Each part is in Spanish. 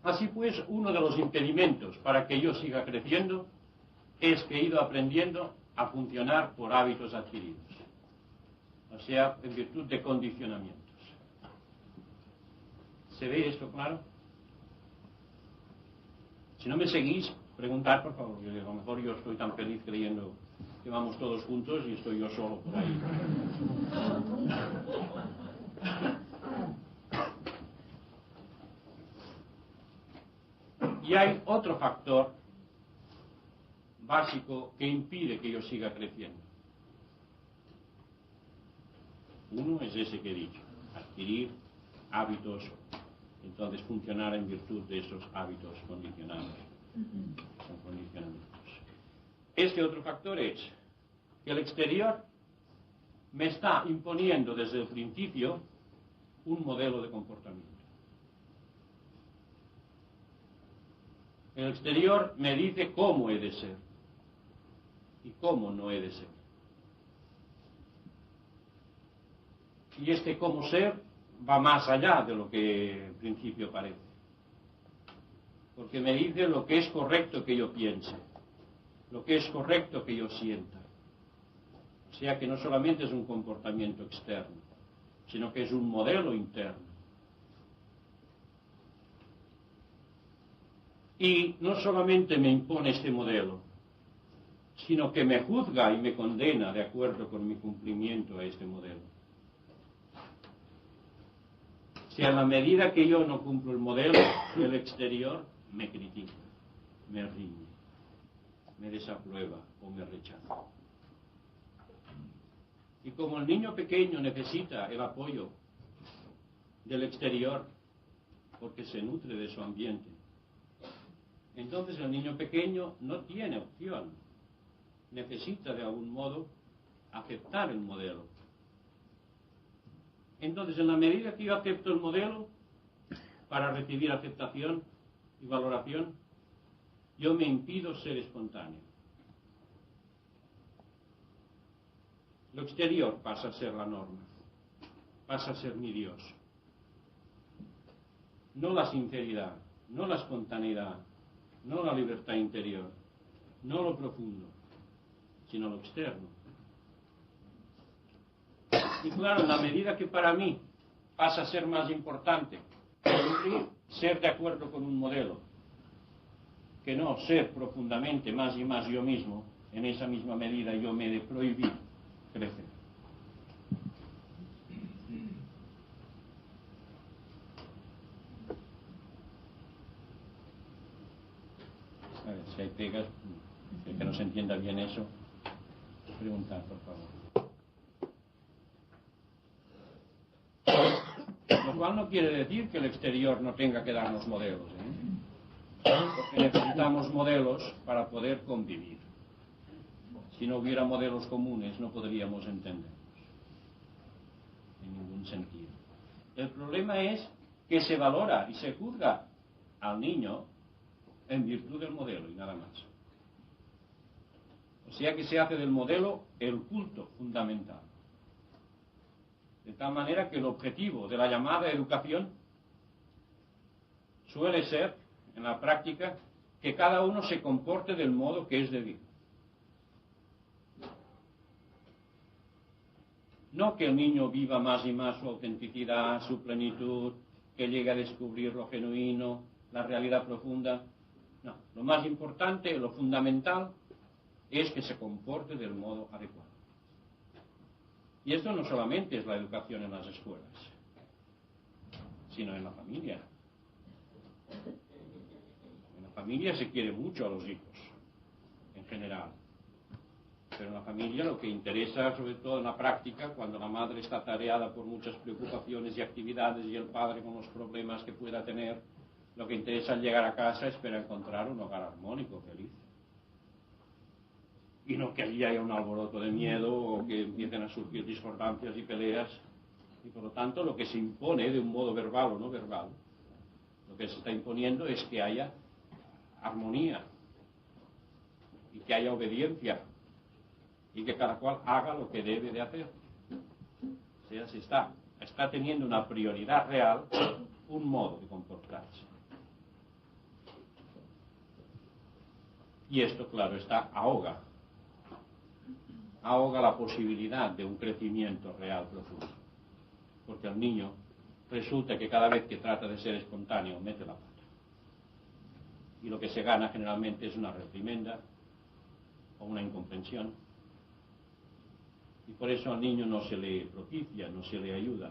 Así pues, uno de los impedimentos para que yo siga creciendo es que he ido aprendiendo a funcionar por hábitos adquiridos, o sea, en virtud de condicionamientos. ¿Se ve esto claro? Si no me seguís, preguntad, por favor, que a lo mejor yo estoy tan feliz creyendo que vamos todos juntos y estoy yo solo por ahí. Y hay otro factor básico que impide que yo siga creciendo. Uno es ese que he dicho, adquirir hábitos, entonces funcionar en virtud de esos hábitos condicionados. Son condicionamientos. Este otro factor es que el exterior me está imponiendo desde el principio un modelo de comportamiento. El exterior me dice cómo he de ser y cómo no he de ser. Y este cómo ser va más allá de lo que en principio parece. Porque me dice lo que es correcto que yo piense, lo que es correcto que yo sienta. O sea que no solamente es un comportamiento externo, sino que es un modelo interno. Y no solamente me impone este modelo, sino que me juzga y me condena de acuerdo con mi cumplimiento a este modelo. Si a la medida que yo no cumplo el modelo, el exterior me critica, me riñe, me desaprueba o me rechaza. Y como el niño pequeño necesita el apoyo del exterior porque se nutre de su ambiente, entonces el niño pequeño no tiene opción, necesita de algún modo aceptar el modelo. Entonces, en la medida que yo acepto el modelo para recibir aceptación y valoración, yo me impido ser espontáneo. Lo exterior pasa a ser la norma, pasa a ser mi Dios. No la sinceridad, no la espontaneidad, no la libertad interior, no lo profundo, sino lo externo. Y claro, en la medida que para mí pasa a ser más importante ser de acuerdo con un modelo, que no ser profundamente más y más yo mismo, en esa misma medida yo me he de prohibir crecer. A ver, si hay pegas, el que no se entienda bien eso, preguntad, por favor. Lo cual no quiere decir que el exterior no tenga que darnos modelos, porque necesitamos modelos para poder convivir. Si no hubiera modelos comunes, no podríamos entendernos en ningún sentido. El problema es que se valora y se juzga al niño en virtud del modelo y nada más. O sea que se hace del modelo el culto fundamental. De tal manera que el objetivo de la llamada educación suele ser, en la práctica, que cada uno se comporte del modo que es debido. No que el niño viva más y más su autenticidad, su plenitud, que llegue a descubrir lo genuino, la realidad profunda. No, lo más importante, lo fundamental, es que se comporte del modo adecuado. Y esto no solamente es la educación en las escuelas, sino en la familia. En la familia se quiere mucho a los hijos, en general. Pero en la familia lo que interesa, sobre todo en la práctica, cuando la madre está atareada por muchas preocupaciones y actividades y el padre con los problemas que pueda tener, lo que interesa al llegar a casa es para encontrar un hogar armónico, feliz. Y no que allí haya un alboroto de miedo o que empiecen a surgir discordancias y peleas. Y por lo tanto lo que se impone de un modo verbal o no verbal, lo que se está imponiendo es que haya armonía y que haya obediencia y que cada cual haga lo que debe de hacer. O sea, se está teniendo una prioridad real un modo de comportarse. Y esto, claro está, ahoga la posibilidad de un crecimiento real profundo. Porque al niño resulta que cada vez que trata de ser espontáneo mete la pata. Y lo que se gana generalmente es una reprimenda o una incomprensión. Y por eso al niño no se le propicia, no se le ayuda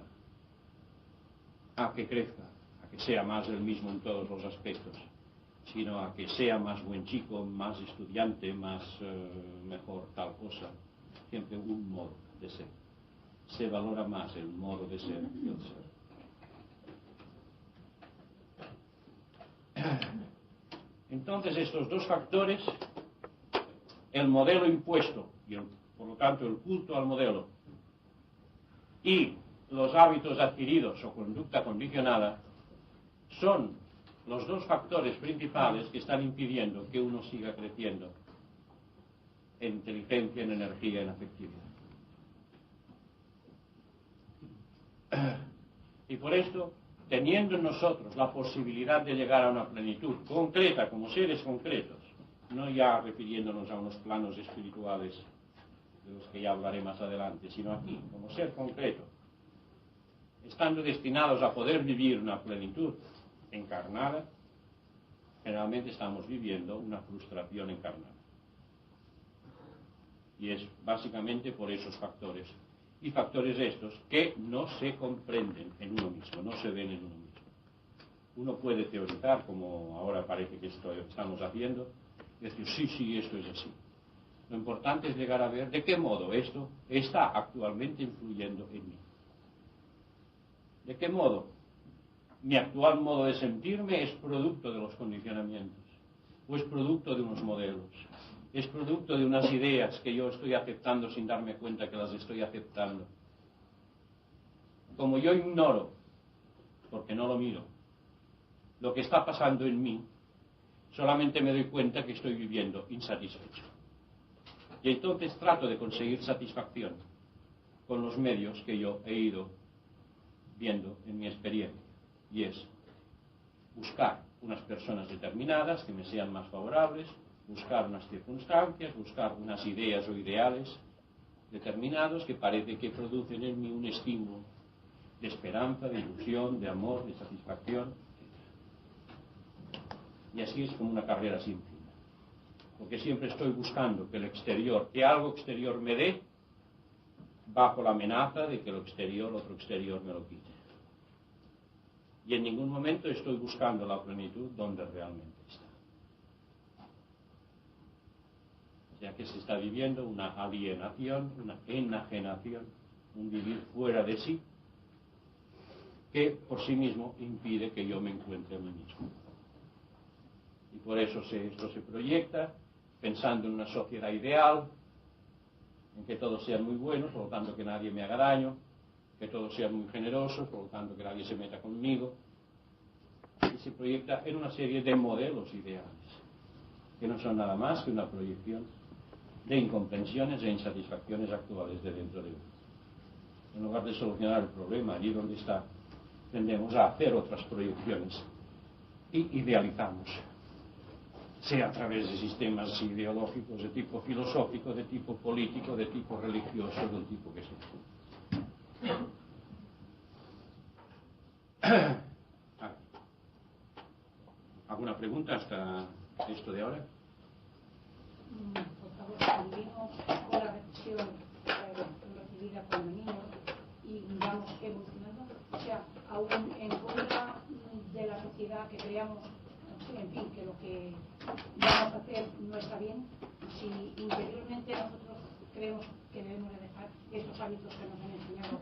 a que crezca, a que sea más el mismo en todos los aspectos, sino a que sea más buen chico, más estudiante, más mejor tal cosa. Siempre un modo de ser. Se valora más el modo de ser que el ser. Entonces estos dos factores, el modelo impuesto y por lo tanto el culto al modelo y los hábitos adquiridos o conducta condicionada, son los dos factores principales que están impidiendo que uno siga creciendo en inteligencia, en energía, en afectividad. Y por esto, teniendo en nosotros la posibilidad de llegar a una plenitud concreta como seres concretos, no ya refiriéndonos a unos planos espirituales de los que ya hablaré más adelante, sino aquí, como ser concreto, estando destinados a poder vivir una plenitud encarnada, generalmente estamos viviendo una frustración encarnada. Y es básicamente por esos factores. Y factores estos que no se comprenden en uno mismo, no se ven en uno mismo. Uno puede teorizar, como ahora parece que estamos haciendo, y decir, sí, esto es así. Lo importante es llegar a ver de qué modo esto está actualmente influyendo en mí. ¿De qué modo mi actual modo de sentirme es producto de los condicionamientos? ¿O es producto de unos modelos? ¿Es producto de unas ideas que yo estoy aceptando sin darme cuenta que las estoy aceptando? Como yo ignoro, porque no lo miro, lo que está pasando en mí, solamente me doy cuenta que estoy viviendo insatisfecho. Y entonces trato de conseguir satisfacción con los medios que yo he ido viendo en mi experiencia. Y es buscar unas personas determinadas que me sean más favorables, buscar unas circunstancias, buscar unas ideas o ideales determinados que parece que producen en mí un estímulo de esperanza, de ilusión, de amor, de satisfacción. Y así es como una carrera sin fin. Porque siempre estoy buscando que el exterior, que algo exterior me dé, bajo la amenaza de que lo exterior, otro exterior me lo quite. Y en ningún momento estoy buscando la plenitud donde realmente está. O sea que se está viviendo una alienación, una enajenación, un vivir fuera de sí, que por sí mismo impide que yo me encuentre a mí mismo. Y por eso esto se proyecta pensando en una sociedad ideal, en que todos sean muy buenos, por lo tanto que nadie me haga daño, que todos sean muy generosos, por lo tanto que nadie se meta conmigo. Y se proyecta en una serie de modelos ideales, que no son nada más que una proyección de incomprensiones e insatisfacciones actuales de dentro de uno. En lugar de solucionar el problema allí donde está, tendemos a hacer otras proyecciones y idealizamos, sea a través de sistemas ideológicos de tipo filosófico, de tipo político, de tipo religioso, del tipo que sea. ¿Alguna pregunta hasta esto de ahora? Por favor, vivimos con la reflexión recibida por el niño y vamos evolucionando, o sea, aún en contra de la sociedad que creamos, en fin, que lo que vamos a hacer no está bien, si interiormente nosotros creemos que debemos de dejar esos hábitos que nos han enseñado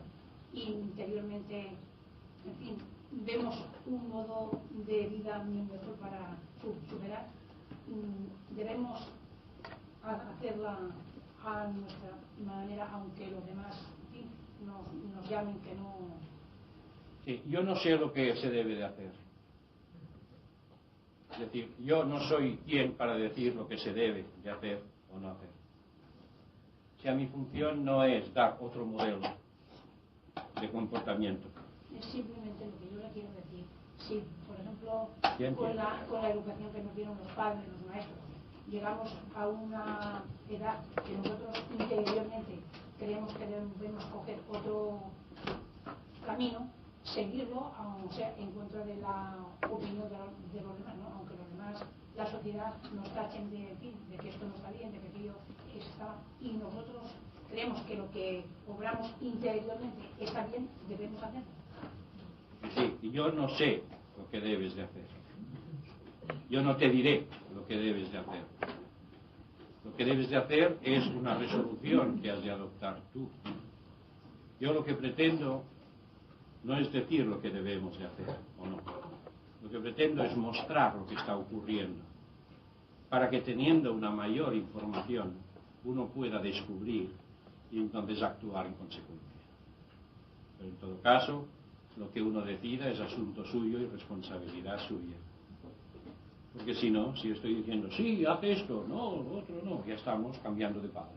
y interiormente, en fin, vemos un modo de vida mejor para superar, debemos hacerla a nuestra manera, aunque los demás, en fin, nos llamen que no. Sí, yo no sé lo que se debe de hacer. Es decir, yo no soy quien para decir lo que se debe de hacer o no hacer. O sea, mi función no es dar otro modelo de comportamiento. Es simplemente lo que yo le quiero decir. Sí, por ejemplo, con la educación que nos dieron los padres, los maestros, llegamos a una edad que nosotros interiormente creemos que debemos coger otro camino, seguirlo, o sea, en contra de la opinión de los demás, ¿no? Aunque los demás, la sociedad nos tachen de que esto no está bien, de que aquello está, y nosotros creemos que lo que obramos interiormente está bien, debemos hacerlo. Sí, y yo no sé lo que debes de hacer. Yo no te diré lo que debes de hacer. Lo que debes de hacer es una resolución que has de adoptar tú. Yo lo que pretendo no es decir lo que debemos de hacer o no. Lo que pretendo es mostrar lo que está ocurriendo, para que teniendo una mayor información uno pueda descubrir y entonces actuar en consecuencia. Pero en todo caso, lo que uno decida es asunto suyo y responsabilidad suya. Porque si no, si estoy diciendo, sí, haz esto, no, lo otro no, ya estamos cambiando de padres.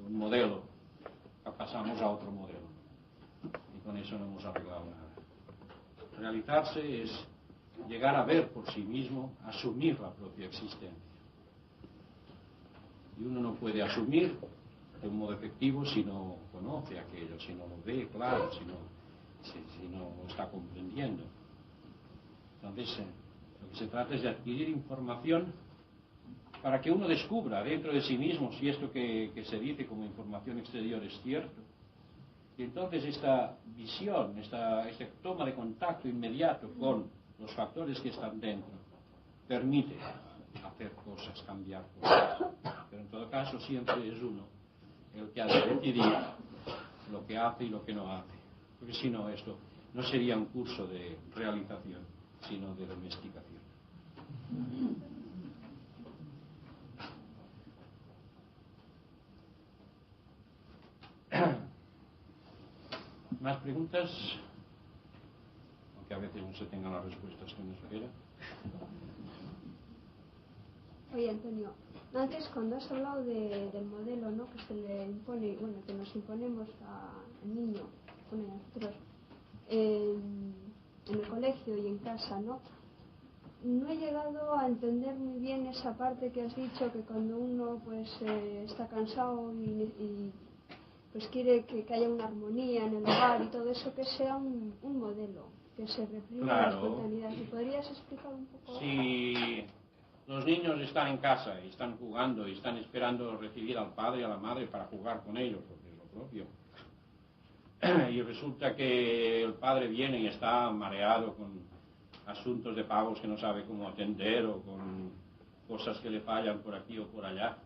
Un modelo, pasamos a otro modelo. Y con eso no hemos arreglado nada. Realizarse es llegar a ver por sí mismo, asumir la propia existencia. Y uno no puede asumir de un modo efectivo si no conoce aquello, si no lo ve claro, si no lo está comprendiendo. Entonces, lo que se trata es de adquirir información para que uno descubra dentro de sí mismo si esto que se dice como información exterior es cierto. Y entonces esta visión, esta toma de contacto inmediato con los factores que están dentro, permite hacer cosas, cambiar cosas. Pero en todo caso siempre es uno el que ha de decidir lo que hace y lo que no hace. Porque si no, esto no sería un curso de realización, sino de domesticación. ¿Más preguntas? Aunque a veces no se tengan las respuestas que uno espera. Oye, Antonio, antes cuando has hablado del modelo, ¿no?, que se le impone, bueno, que nos imponemos al niño, bueno, a nosotros, en el colegio y en casa, ¿no? No he llegado a entender muy bien esa parte que has dicho, que cuando uno pues está cansado y pues quiere que haya una armonía en el hogar y todo eso, que sea un modelo, que se reprima la espontaneidad. ¿Y podrías explicar un poco? Si los niños están en casa y están jugando y están esperando recibir al padre y a la madre para jugar con ellos, porque es lo propio, y resulta que el padre viene y está mareado con asuntos de pagos que no sabe cómo atender o con cosas que le fallan por aquí o por allá,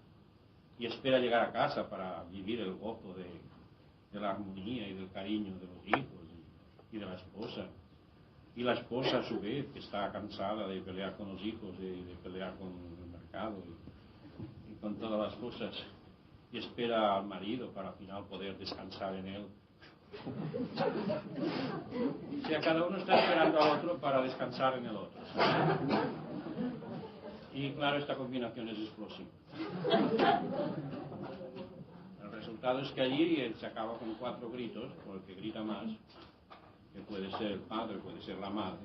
y espera llegar a casa para vivir el gozo de la armonía y del cariño de los hijos y de la esposa. Y la esposa a su vez, que está cansada de pelear con los hijos, de pelear con el mercado y con todas las cosas, y espera al marido para al final poder descansar en él. O sea, cada uno está esperando al otro para descansar en el otro. Y claro, esta combinación es explosiva. El resultado es que allí se acaba con 4 gritos, por el que grita más, que puede ser el padre, puede ser la madre,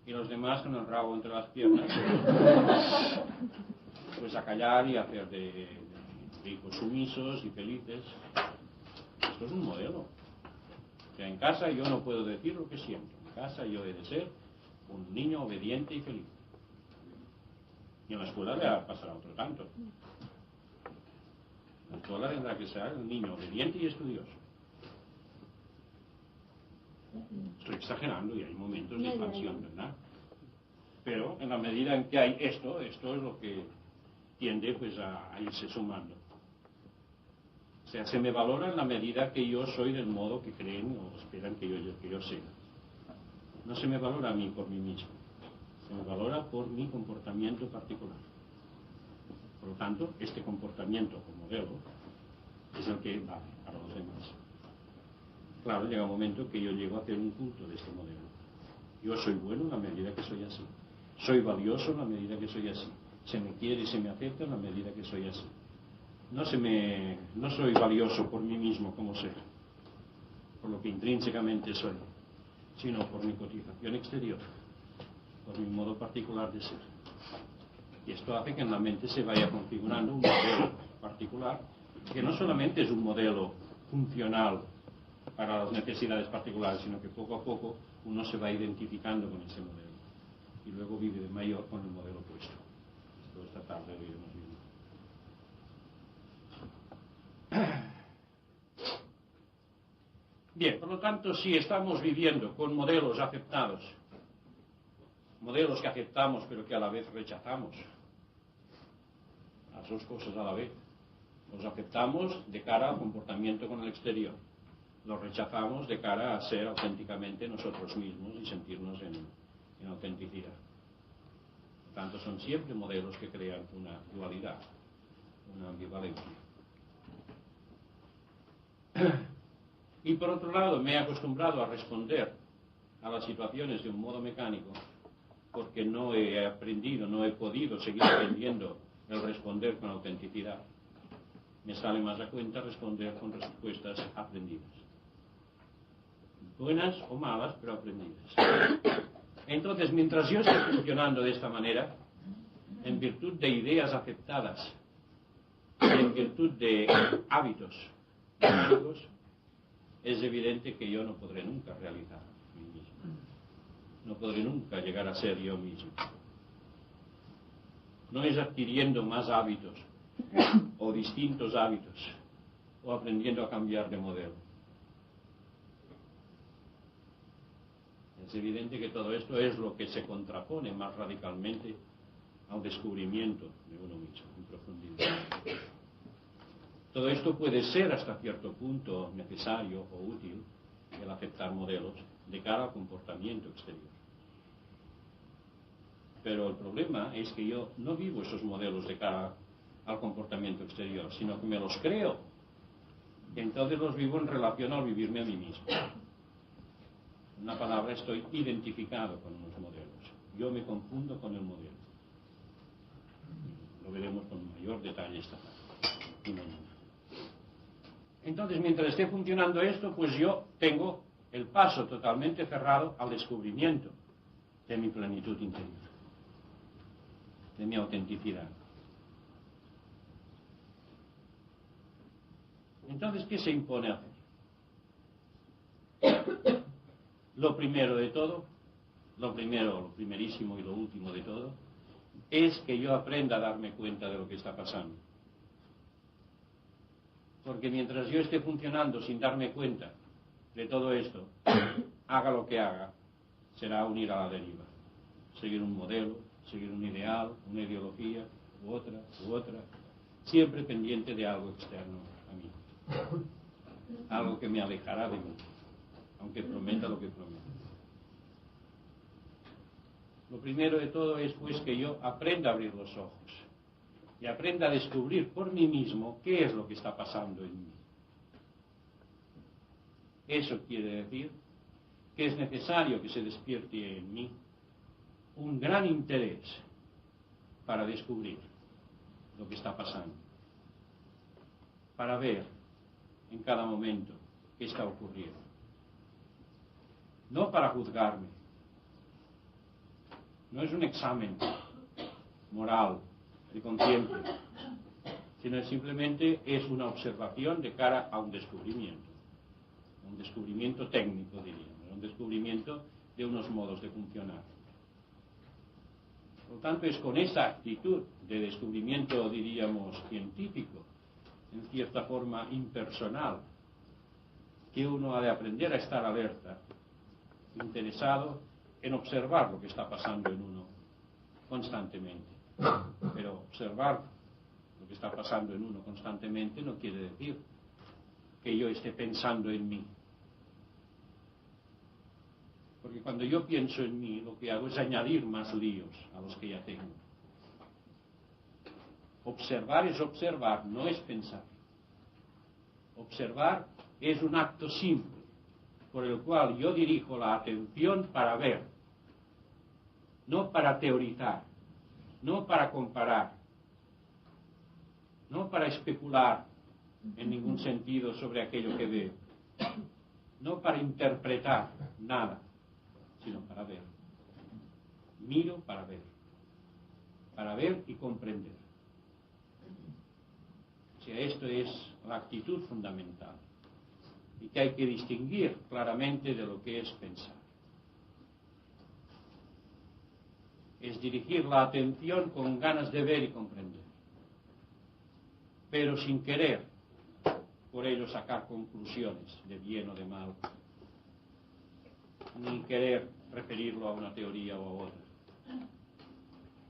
y los demás con el rabo entre las piernas, pues a callar y a hacer de hijos sumisos y felices. Esto es un modelo. O sea, en casa yo no puedo decir lo que siento. En casa yo he de ser un niño obediente y feliz. Y en la escuela le pasará otro tanto. En la escuela tendrá que ser un niño obediente y estudioso. Estoy exagerando y hay momentos de expansión, ¿verdad? Pero en la medida en que hay esto es lo que tiende pues a irse sumando. O sea, se me valora en la medida que yo soy del modo que creen o esperan que yo sea. No se me valora a mí por mí mismo. Se me valora por mi comportamiento particular. Por lo tanto, este comportamiento como modelo es el que vale para los demás. Claro, llega un momento que yo llego a hacer un culto de este modelo. Yo soy bueno en la medida que soy así. Soy valioso en la medida que soy así. Se me quiere y se me acepta en la medida que soy así. No soy valioso por mí mismo como ser, por lo que intrínsecamente soy, sino por mi cotización exterior, por mi modo particular de ser. Y esto hace que en la mente se vaya configurando un modelo particular, que no solamente es un modelo funcional para las necesidades particulares, sino que poco a poco uno se va identificando con ese modelo. Y luego vive de mayor con el modelo opuesto. Esto esta tarde lo iremos viendo. Bien, por lo tanto, si estamos viviendo con modelos aceptados, modelos que aceptamos pero que a la vez rechazamos, las dos cosas a la vez, los aceptamos de cara al comportamiento con el exterior, los rechazamos de cara a ser auténticamente nosotros mismos y sentirnos en autenticidad. Por tanto, son siempre modelos que crean una dualidad, una ambivalencia. Y por otro lado, me he acostumbrado a responder a las situaciones de un modo mecánico, porque no he aprendido, no he podido seguir aprendiendo el responder con autenticidad. Me sale más a cuenta responder con respuestas aprendidas. Buenas o malas, pero aprendidas. Entonces, mientras yo esté funcionando de esta manera, en virtud de ideas aceptadas y en virtud de hábitos mecánicos, es evidente que yo no podré nunca realizar a mí mismo. No podré nunca llegar a ser yo mismo. No es adquiriendo más hábitos o distintos hábitos o aprendiendo a cambiar de modelo. Es evidente que todo esto es lo que se contrapone más radicalmente al descubrimiento de uno mismo en profundidad. Todo esto puede ser hasta cierto punto necesario o útil, el aceptar modelos de cara al comportamiento exterior. Pero el problema es que yo no vivo esos modelos de cara al comportamiento exterior, sino que me los creo. Y entonces los vivo en relación al vivirme a mí mismo. En una palabra, estoy identificado con unos modelos. Yo me confundo con el modelo. Lo veremos con mayor detalle esta tarde y mañana. Entonces, mientras esté funcionando esto, pues yo tengo el paso totalmente cerrado al descubrimiento de mi plenitud interior, de mi autenticidad. Entonces, ¿qué se impone hacer? Lo primero de todo, lo primerísimo y lo último de todo, es que yo aprenda a darme cuenta de lo que está pasando. Porque mientras yo esté funcionando sin darme cuenta de todo esto, haga lo que haga, será un ir a la deriva. Seguir un modelo, seguir un ideal, una ideología, u otra, siempre pendiente de algo externo a mí. Algo que me alejará de mí, aunque prometa lo que prometa. Lo primero de todo es pues que yo aprenda a abrir los ojos y aprenda a descubrir por mí mismo qué es lo que está pasando en mí. Eso quiere decir que es necesario que se despierte en mí un gran interés para descubrir lo que está pasando, para ver en cada momento qué está ocurriendo. No para juzgarme, no es un examen moral de conciencia, sino simplemente es una observación de cara a un descubrimiento técnico, diríamos, un descubrimiento de unos modos de funcionar. Por lo tanto, es con esa actitud de descubrimiento, diríamos, científico, en cierta forma impersonal, que uno ha de aprender a estar alerta, interesado en observar lo que está pasando en uno constantemente. Pero observar lo que está pasando en uno constantemente no quiere decir que yo esté pensando en mí. Porque cuando yo pienso en mí, lo que hago es añadir más líos a los que ya tengo. Observar es observar, no es pensar. Observar es un acto simple, por el cual yo dirijo la atención para ver, no para teorizar, no para comparar, no para especular en ningún sentido sobre aquello que veo, no para interpretar nada, sino para ver. Miro para ver. para ver y comprender. O sea, esto es la actitud fundamental y que hay que distinguir claramente de lo que es pensar. Es dirigir la atención con ganas de ver y comprender, pero sin querer por ello sacar conclusiones de bien o de mal, ni querer referirlo a una teoría o a otra.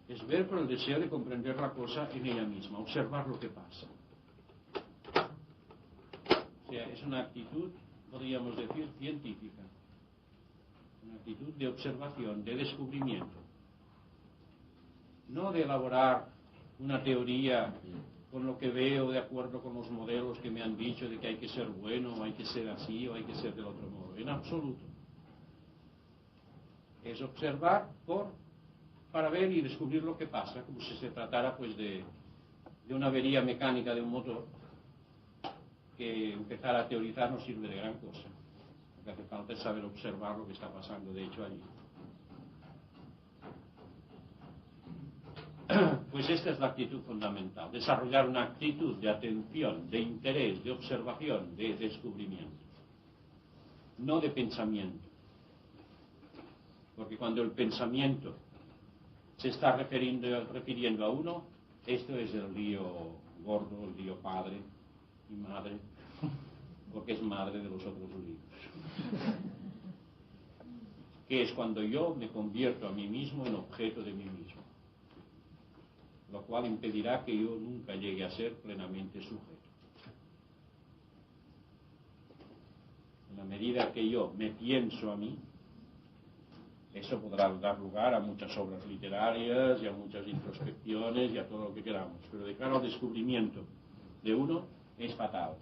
Es ver con el deseo de comprender la cosa en ella misma, observar lo que pasa. O sea, es una actitud, podríamos decir, científica, una actitud de observación, de descubrimiento, no de elaborar una teoría con lo que veo de acuerdo con los modelos que me han dicho de que hay que ser bueno, o hay que ser así, o hay que ser del otro modo, en absoluto. Es observar para ver y descubrir lo que pasa, como si se tratara pues de una avería mecánica de un motor, que empezar a teorizar no sirve de gran cosa. Lo que hace falta es saber observar lo que está pasando de hecho allí. Pues esta es la actitud fundamental, desarrollar una actitud de atención, de interés, de observación, de descubrimiento, no de pensamiento. Porque cuando el pensamiento se está refiriendo a uno, esto es el lío gordo, el lío padre y madre, porque es madre de los otros líos. Que es cuando yo me convierto a mí mismo en objeto de mí mismo, lo cual impedirá que yo nunca llegue a ser plenamente sujeto. En la medida que yo me pienso a mí, eso podrá dar lugar a muchas obras literarias y a muchas introspecciones y a todo lo que queramos. Pero de cara al descubrimiento de uno es fatal.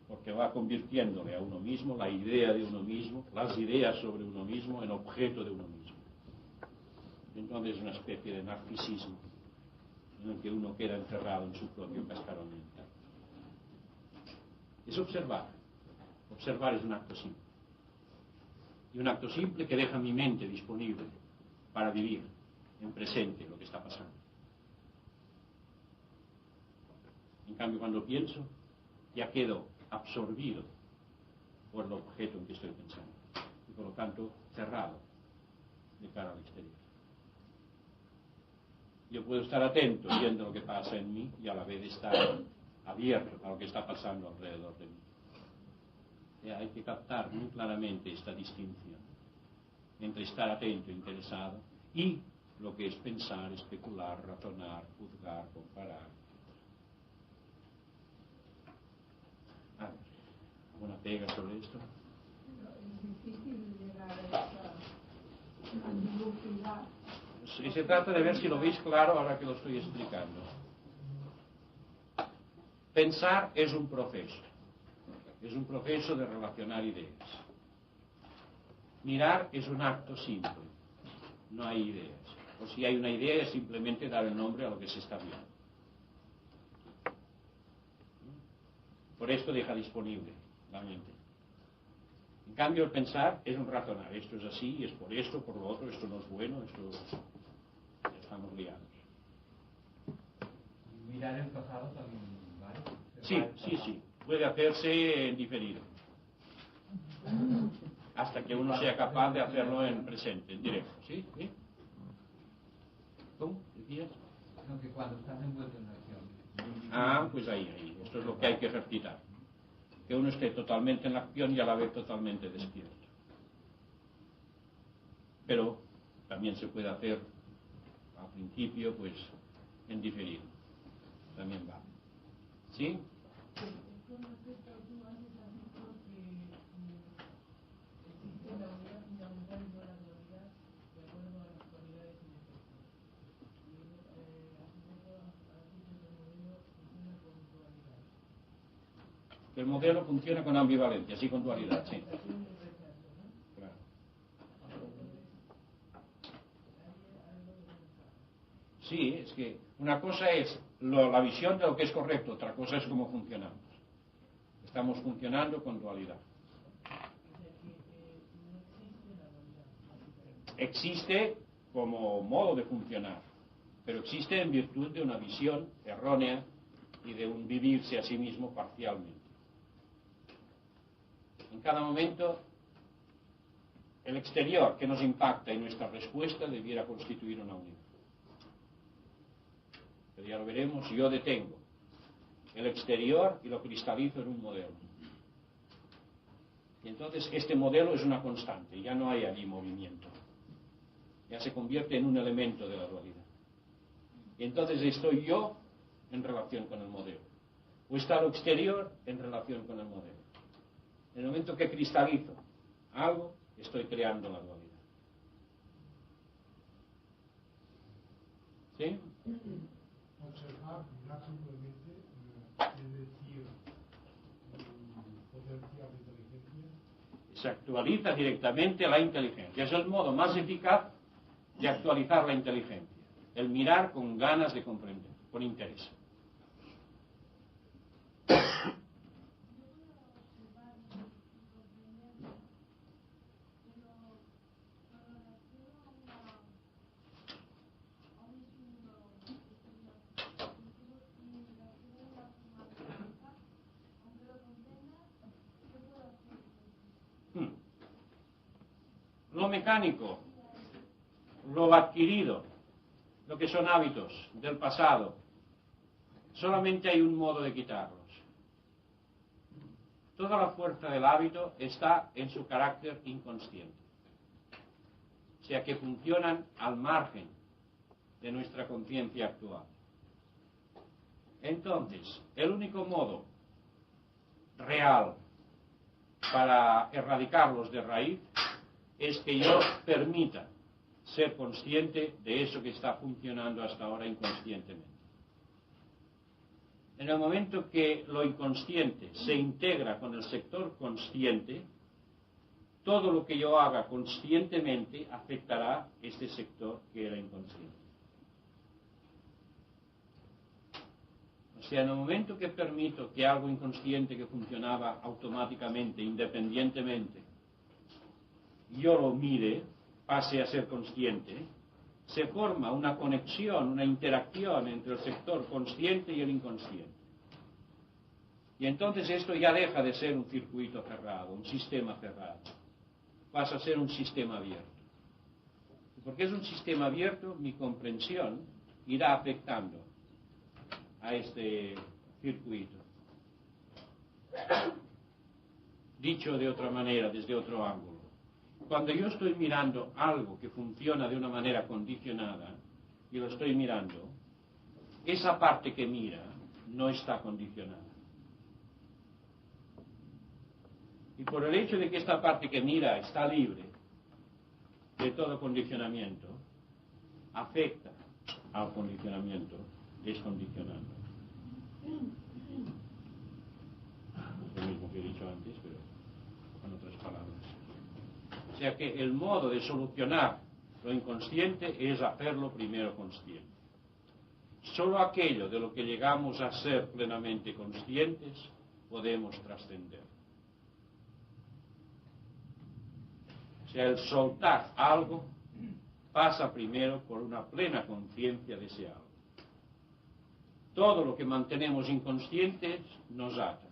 Porque va convirtiéndole a uno mismo la idea de uno mismo, las ideas sobre uno mismo, en objeto de uno mismo. Entonces es una especie de narcisismo en el que uno queda encerrado en su propio cascarón mental. Es observar. Observar es un acto simple. Y un acto simple que deja mi mente disponible para vivir en presente lo que está pasando. En cambio, cuando pienso, ya quedo absorbido por el objeto en que estoy pensando. Y por lo tanto, cerrado de cara al exterior. Yo puedo estar atento viendo lo que pasa en mí y a la vez estar abierto a lo que está pasando alrededor de mí. Hay que captar muy claramente esta distinción entre estar atento, interesado, y lo que es pensar, especular, razonar, juzgar, comparar. A ver, ¿alguna pega sobre esto? Es difícil llegar a esa ambigüedad. Sí, se trata de ver si lo veis claro ahora que lo estoy explicando. Pensar es un proceso de relacionar ideas. Mirar es un acto simple, no hay ideas. O si hay una idea es simplemente dar el nombre a lo que se está viendo. Por esto deja disponible la mente. En cambio el pensar es un razonar, esto es así, es por esto, por lo otro, esto no es bueno, esto ya estamos liados. Mirar el pasado también, ¿vale? Sí, puede hacerse en diferido. Hasta que uno sea capaz de hacerlo en presente, en directo. ¿Sí? ¿Sí? ¿Cómo? ¿Decías? No, que cuando estás envuelto en la acción. Pues ahí. Esto es lo que hay que ejercitar. Que uno esté totalmente en la acción y a la vez totalmente despierto. Pero también se puede hacer al principio, pues, en diferido. También va. ¿Sí? El modelo funciona con ambivalencia, sí, con dualidad, sí. Claro. Sí, es que una cosa es la visión de lo que es correcto, otra cosa es cómo funcionamos. Estamos funcionando con dualidad. Existe como modo de funcionar, pero existe en virtud de una visión errónea y de un vivirse a sí mismo parcialmente. En cada momento, el exterior que nos impacta y nuestra respuesta debiera constituir una unidad. Pero ya lo veremos, yo detengo el exterior y lo cristalizo en un modelo. Y entonces este modelo es una constante, ya no hay allí movimiento. Ya se convierte en un elemento de la dualidad. Y entonces estoy yo en relación con el modelo. O está lo exterior en relación con el modelo. En el momento que cristalizo algo, estoy creando la dualidad. ¿Sí? Observar, mirar simplemente, es decir, potencial de inteligencia. Se actualiza directamente la inteligencia. Es el modo más eficaz de actualizar la inteligencia. El mirar con ganas de comprender, con interés. Lo mecánico, lo adquirido, lo que son hábitos del pasado, solamente hay un modo de quitarlos. Toda la fuerza del hábito está en su carácter inconsciente. O sea que funcionan al margen de nuestra conciencia actual. Entonces, el único modo real para erradicarlos de raíz es que yo permita ser consciente de eso que está funcionando hasta ahora inconscientemente. En el momento que lo inconsciente se integra con el sector consciente, todo lo que yo haga conscientemente afectará este sector que era inconsciente. O sea, en el momento que permito que algo inconsciente que funcionaba automáticamente, independientemente, yo lo mire, pase a ser consciente, se forma una conexión, una interacción entre el sector consciente y el inconsciente. Y entonces esto ya deja de ser un circuito cerrado, un sistema cerrado. Pasa a ser un sistema abierto. Y porque es un sistema abierto, mi comprensión irá afectando a este circuito. Dicho de otra manera, desde otro ángulo. Cuando yo estoy mirando algo que funciona de una manera condicionada, y lo estoy mirando, esa parte que mira no está condicionada. Y por el hecho de que esta parte que mira está libre de todo condicionamiento, afecta al condicionamiento, descondicionando. Es lo mismo que he dicho antes, pero con otras palabras. O sea que el modo de solucionar lo inconsciente es hacerlo primero consciente. Solo aquello de lo que llegamos a ser plenamente conscientes podemos trascender. O sea, el soltar algo pasa primero por una plena conciencia de ese algo. Todo lo que mantenemos inconscientes nos ata,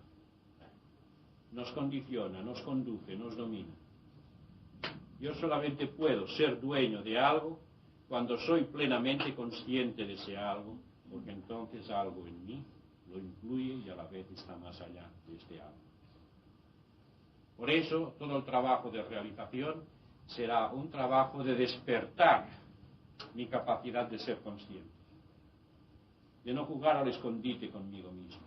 nos condiciona, nos conduce, nos domina. Yo solamente puedo ser dueño de algo cuando soy plenamente consciente de ese algo, porque entonces algo en mí lo incluye y a la vez está más allá de este algo. Por eso, todo el trabajo de realización será un trabajo de despertar mi capacidad de ser consciente, de no jugar al escondite conmigo mismo,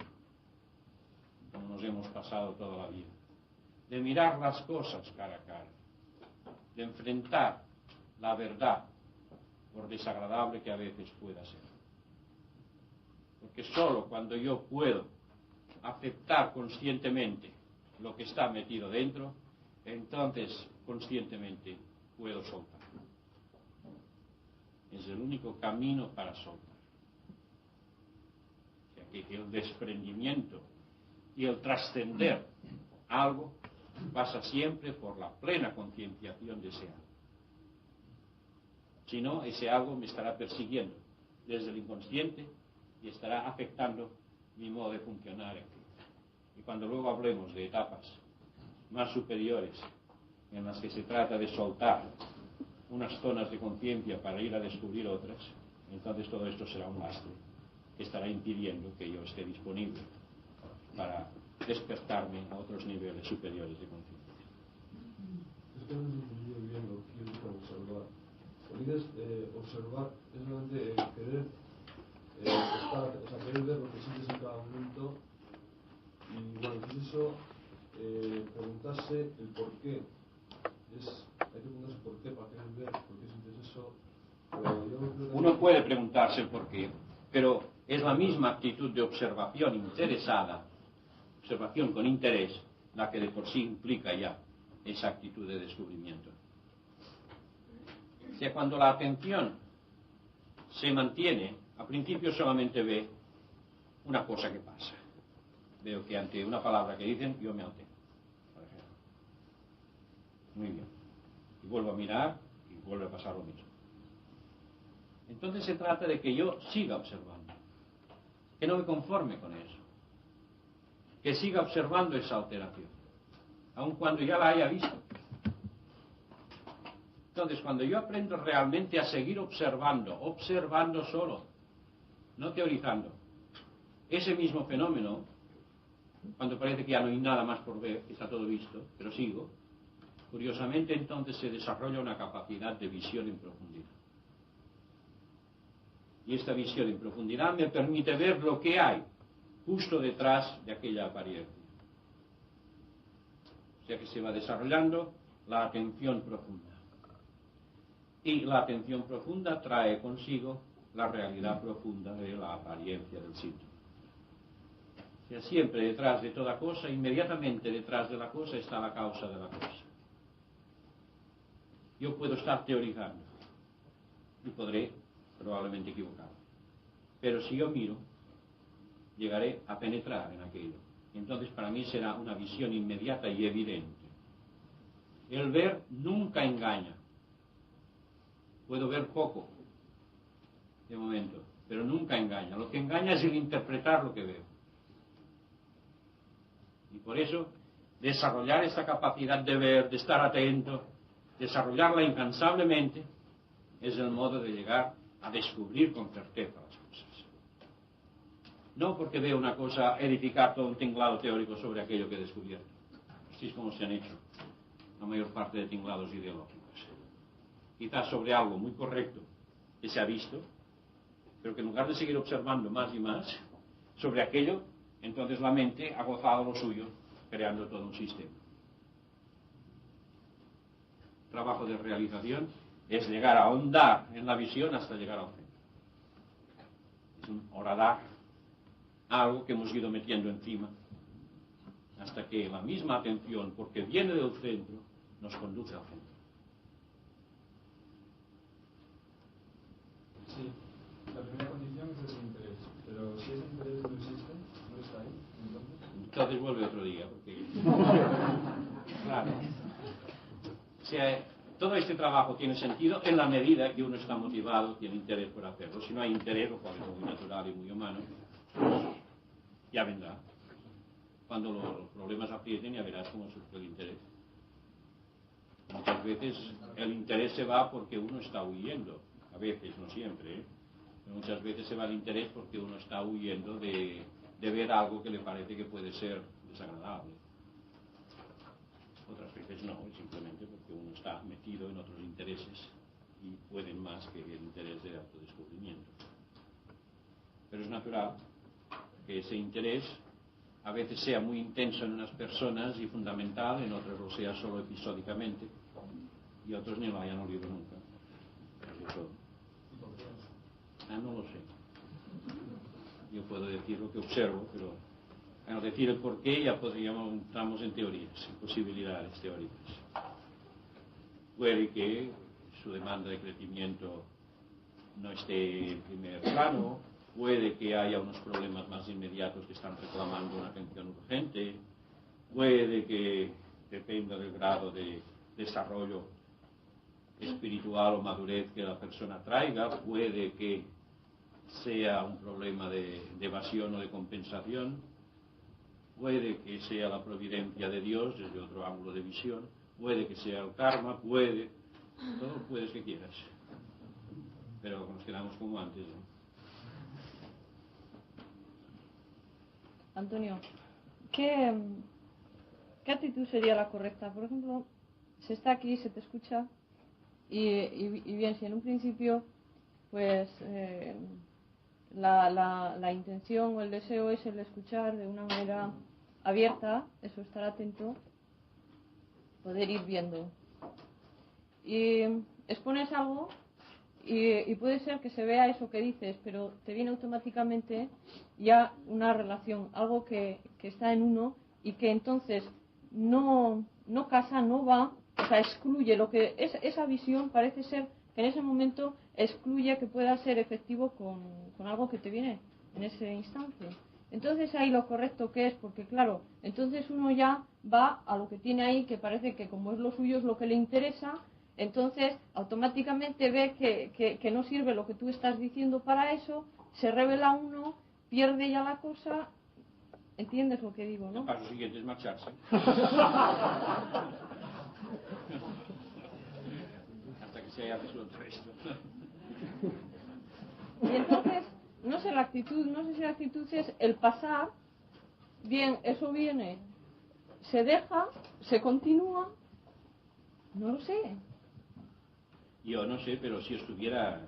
como nos hemos pasado toda la vida, de mirar las cosas cara a cara, de enfrentar la verdad, por desagradable que a veces pueda ser. Porque solo cuando yo puedo aceptar conscientemente lo que está metido dentro, entonces conscientemente puedo soltar. Es el único camino para soltar. O sea que el desprendimiento y el trascender algo pasa siempre por la plena concienciación de ese algo. Si no, ese algo me estará persiguiendo desde el inconsciente y estará afectando mi modo de funcionar aquí. Y cuando luego hablemos de etapas más superiores en las que se trata de soltar unas zonas de conciencia para ir a descubrir otras, entonces todo esto será un lastre que estará impidiendo que yo esté disponible para despertarme a otros niveles superiores de conciencia. Es que no he entendido bien lo que quiero observar. Cuando dices observar, es realmente querer estar, o sea, querer ver lo que sientes en cada momento. Y bueno, entonces eso, preguntarse el por qué. Hay que preguntarse por qué, para querer ver por qué sientes eso. Uno puede preguntarse el por qué, pero es la misma actitud de observación interesada, observación con interés, la que de por sí implica ya esa actitud de descubrimiento. O sea, cuando la atención se mantiene, al principio solamente ve una cosa que pasa. Veo que ante una palabra que dicen, yo me altero, por ejemplo. Muy bien. Y vuelvo a mirar y vuelve a pasar lo mismo. Entonces se trata de que yo siga observando, que no me conforme con eso, que siga observando esa alteración, aun cuando ya la haya visto. Entonces, cuando yo aprendo realmente a seguir observando, observando solo, no teorizando, ese mismo fenómeno, cuando parece que ya no hay nada más por ver, que está todo visto, pero sigo, curiosamente entonces se desarrolla una capacidad de visión en profundidad. Y esta visión en profundidad me permite ver lo que hay justo detrás de aquella apariencia. O sea que se va desarrollando la atención profunda. Y la atención profunda trae consigo la realidad profunda de la apariencia del síntoma. O sea, siempre detrás de toda cosa, inmediatamente detrás de la cosa está la causa de la cosa. Yo puedo estar teorizando y podré probablemente equivocarme. Pero si yo miro, llegaré a penetrar en aquello. Entonces para mí será una visión inmediata y evidente. El ver nunca engaña. Puedo ver poco, de momento, pero nunca engaña. Lo que engaña es el interpretar lo que veo. Y por eso, desarrollar esta capacidad de ver, de estar atento, desarrollarla incansablemente, es el modo de llegar a descubrir con certeza las cosas. No porque veo una cosa, edificar todo un tinglado teórico sobre aquello que he descubierto. Así es como se han hecho la mayor parte de tinglados ideológicos. Quizás sobre algo muy correcto que se ha visto, pero que en lugar de seguir observando más y más sobre aquello, entonces la mente ha gozado lo suyo, creando todo un sistema. El trabajo de realización es llegar a ahondar en la visión hasta llegar al centro. Es un horadar, algo que hemos ido metiendo encima, hasta que la misma atención, porque viene del centro, nos conduce al centro. Sí, la primera condición es el interés, pero si ese interés no existe, no está ahí, entonces vuelve otro día, porque claro, o sea, todo este trabajo tiene sentido en la medida que uno está motivado, tiene interés por hacerlo. Si no hay interés, lo cual es muy natural y muy humano, ya vendrá. Cuando los problemas aprieten, ya verás cómo surge el interés. Muchas veces el interés se va porque uno está huyendo. A veces, no siempre, ¿eh? Pero muchas veces se va el interés porque uno está huyendo de ver algo que le parece que puede ser desagradable. Otras veces no, simplemente porque uno está metido en otros intereses y pueden más que el interés de autodescubrimiento. Pero es natural que ese interés a veces sea muy intenso en unas personas y fundamental, en otras lo sea solo episódicamente, y otros ni lo hayan olido nunca. No lo sé. Yo puedo decir lo que observo, pero al decir el por qué ya podríamos, entramos en teorías, en posibilidades teóricas. Puede que su demanda de crecimiento no esté en primer plano, puede que haya unos problemas más inmediatos que están reclamando una atención urgente, puede que dependa del grado de desarrollo espiritual o madurez que la persona traiga, puede que sea un problema de evasión o de compensación, puede que sea la providencia de Dios desde otro ángulo de visión, puede que sea el karma, puede, todo puedes que quieras, pero nos quedamos como antes, ¿no? Antonio, ¿qué actitud sería la correcta? Por ejemplo, se está aquí, se te escucha, y bien, si en un principio, pues, la intención o el deseo es el escuchar de una manera abierta, eso, estar atento, poder ir viendo. Y expones algo y puede ser que se vea eso que dices, pero te viene automáticamente ya una relación, algo que está en uno y que entonces no casa, no va, o sea, excluye lo que es esa visión, parece ser que en ese momento excluye que pueda ser efectivo con algo que te viene en ese instante. Entonces ahí lo correcto que es, porque claro, entonces uno ya va a lo que tiene ahí, que parece que como es lo suyo, es lo que le interesa, entonces automáticamente ve que no sirve lo que tú estás diciendo para eso, se revela uno, pierde ya la cosa, ¿entiendes lo que digo, no? El paso siguiente es marcharse. Hasta que se haya resuelto esto. Y entonces, no sé si la actitud es el pasar, bien, eso viene, se deja, se continúa, no lo sé. Yo no sé, pero si estuviera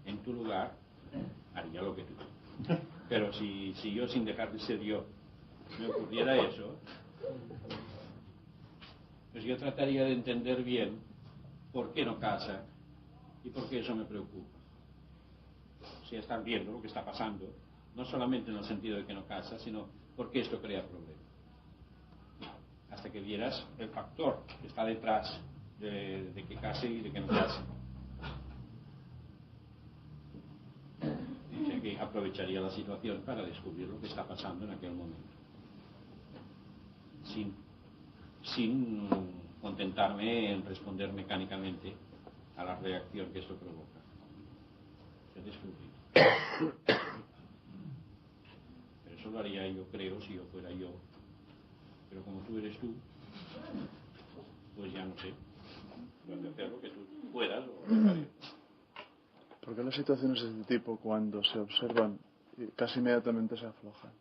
en tu lugar, haría lo que tú. Pero si yo, sin dejar de ser yo, me ocurriera eso, pues yo trataría de entender bien por qué no casa y por qué eso me preocupa. Si están viendo lo que está pasando, no solamente en el sentido de que no casa, sino porque esto crea problemas. Hasta que vieras el factor que está detrás de que case y de que no case. O sea que aprovecharía la situación para descubrir lo que está pasando en aquel momento. Sin contentarme en responder mecánicamente a la reacción que esto provoca. Se descubrir. Pero eso lo haría yo, creo, si yo fuera yo. Pero como tú eres tú, pues ya no sé. Puedes hacer lo que tú puedas o haré. ¿Por qué las situaciones de este tipo, cuando se observan, casi inmediatamente se aflojan?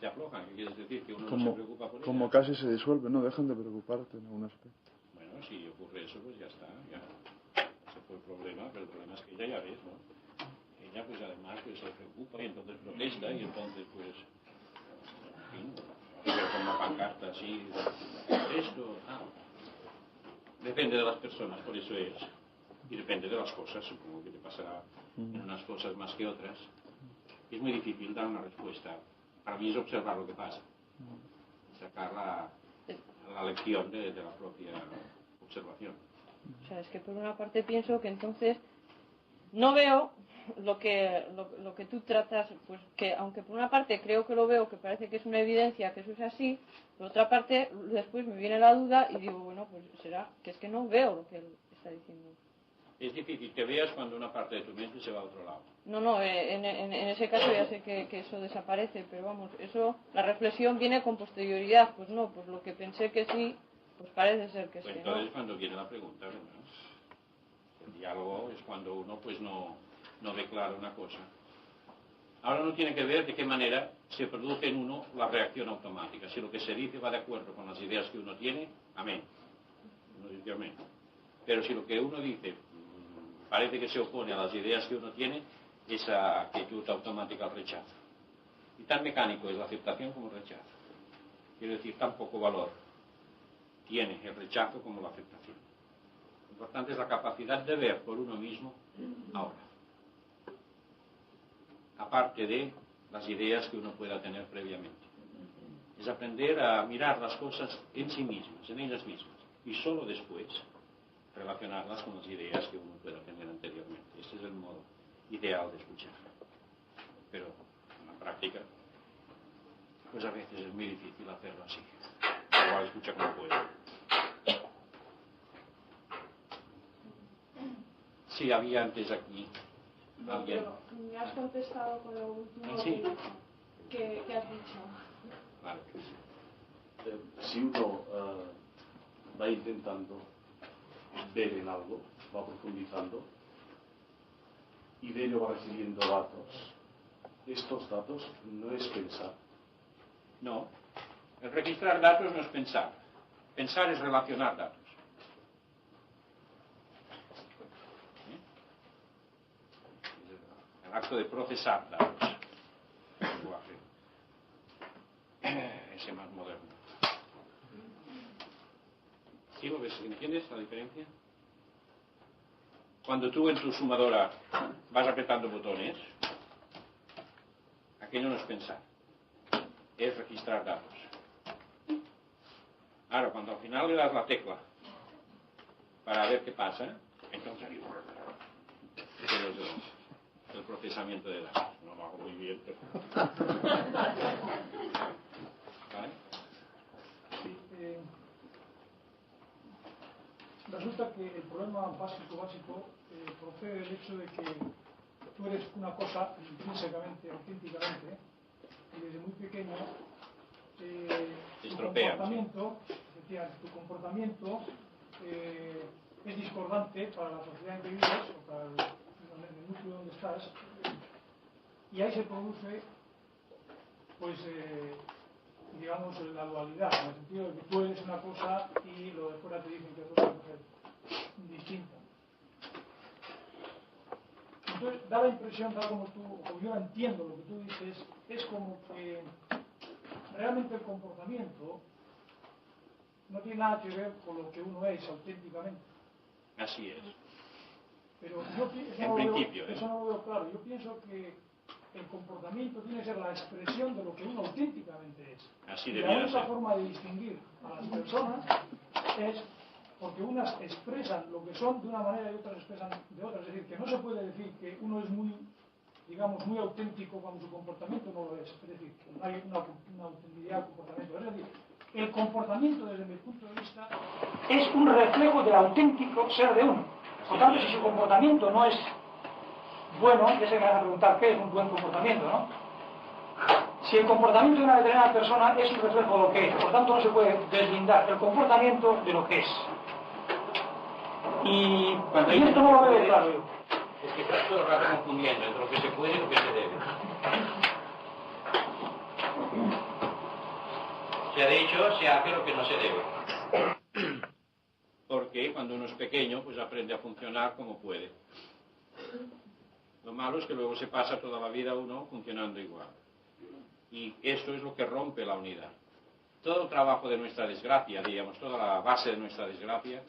Se aflojan, ¿qué quieres decir? Que uno no Como, se preocupa por como ellas. casi se disuelven, ¿no? Dejan de preocuparte en algún aspecto. Bueno, si ocurre eso, pues ya está, ya se fue el problema, pero el problema es que ella ya ves, ¿no? Ella pues además pues se preocupa y entonces protesta y entonces pues, en fin, pero con una pancarta así, esto, depende de las personas, por eso es, y depende de las cosas, supongo que te pasará en unas cosas más que otras. Es muy difícil dar una respuesta. Para mí es observar lo que pasa, sacar la lección de la propia observación. O sea, es que por una parte pienso que entonces no veo lo que tú tratas, pues que aunque por una parte creo que lo veo, que parece que es una evidencia que eso es así, por otra parte después me viene la duda y digo, bueno, pues será que es que no veo lo que él está diciendo. Es difícil que veas cuando una parte de tu mente se va a otro lado. No, en ese caso ya sé que eso desaparece, pero vamos, eso, la reflexión viene con posterioridad, pues no, pues lo que pensé que sí, pues parece ser que Pues sí, entonces ¿no? cuando viene la pregunta, ¿verdad? El diálogo es cuando uno pues no ve claro una cosa. Ahora uno tiene que ver de qué manera se produce en uno la reacción automática. Si lo que se dice va de acuerdo con las ideas que uno tiene, amén. Uno dice amén. Pero si lo que uno dice parece que se opone a las ideas que uno tiene, esa actitud automática al rechazo. Y tan mecánico es la aceptación como el rechazo. Quiero decir, tan poco valor tiene el rechazo como la aceptación. Lo importante es la capacidad de ver por uno mismo ahora. Aparte de las ideas que uno pueda tener previamente. Es aprender a mirar las cosas en sí mismas, en ellas mismas. Y solo después relacionarlas con las ideas que uno pueda tener anteriormente. Este es el modo ideal de escuchar. Pero en la práctica, pues a veces es muy difícil hacerlo así. Igual escucha como puede. Sí, había antes aquí ¿Alguien? Me has contestado con lo último Sí. que has dicho. Vale. Si uno va intentando ver en algo, va profundizando y de ello va recibiendo datos, estos datos no es pensar. No. El registrar datos no es pensar. Pensar es relacionar datos. El acto de procesar datos. El lenguaje ese más moderno. ¿Sí lo ves? ¿Entiendes la diferencia? Cuando tú en tu sumadora vas apretando botones, aquello no es pensar, es registrar datos. Ahora, cuando al final le das la tecla para ver qué pasa, entonces el procesamiento de datos. No lo hago muy bien, pero... ¿Vale? Sí, resulta que el problema básico procede del hecho de que tú eres una cosa intrínsecamente, auténticamente, y desde muy pequeño tu comportamiento es discordante para la sociedad en que vives o para el núcleo donde estás, y ahí se produce, pues, digamos, la dualidad, en el sentido de que tú eres una cosa y lo de fuera te dicen que es otra cosa distinta. Entonces, da la impresión, tal como yo entiendo lo que tú dices, es como que realmente el comportamiento no tiene nada que ver con lo que uno es auténticamente. Así es. Pero yo eso no lo veo claro. Yo pienso que el comportamiento tiene que ser la expresión de lo que uno auténticamente es. Así y debería la única ser. forma de distinguir a las personas es porque unas expresan lo que son de una manera y otras expresan de otra. Es decir, que no se puede decir que uno es muy, digamos, muy auténtico cuando su comportamiento no lo es. Es decir, que no hay una autenticidad del comportamiento. Es decir, el comportamiento, desde mi punto de vista, es un reflejo del auténtico ser de uno. Por tanto, si su comportamiento no es bueno, ya se me van a preguntar qué es un buen comportamiento, ¿no? Si el comportamiento de una determinada persona es un reflejo de lo que es, por tanto no se puede deslindar el comportamiento de lo que es. Y esto no lo veo claro yo. Es que estás todo el rato confundiendo entre lo que se puede y lo que se debe. Se ha dicho, se hace lo que no se debe. Porque cuando uno es pequeño, pues aprende a funcionar como puede. Lo malo es que luego se pasa toda la vida uno funcionando igual. Y esto es lo que rompe la unidad. Todo el trabajo de nuestra desgracia, digamos, toda la base de nuestra desgracia,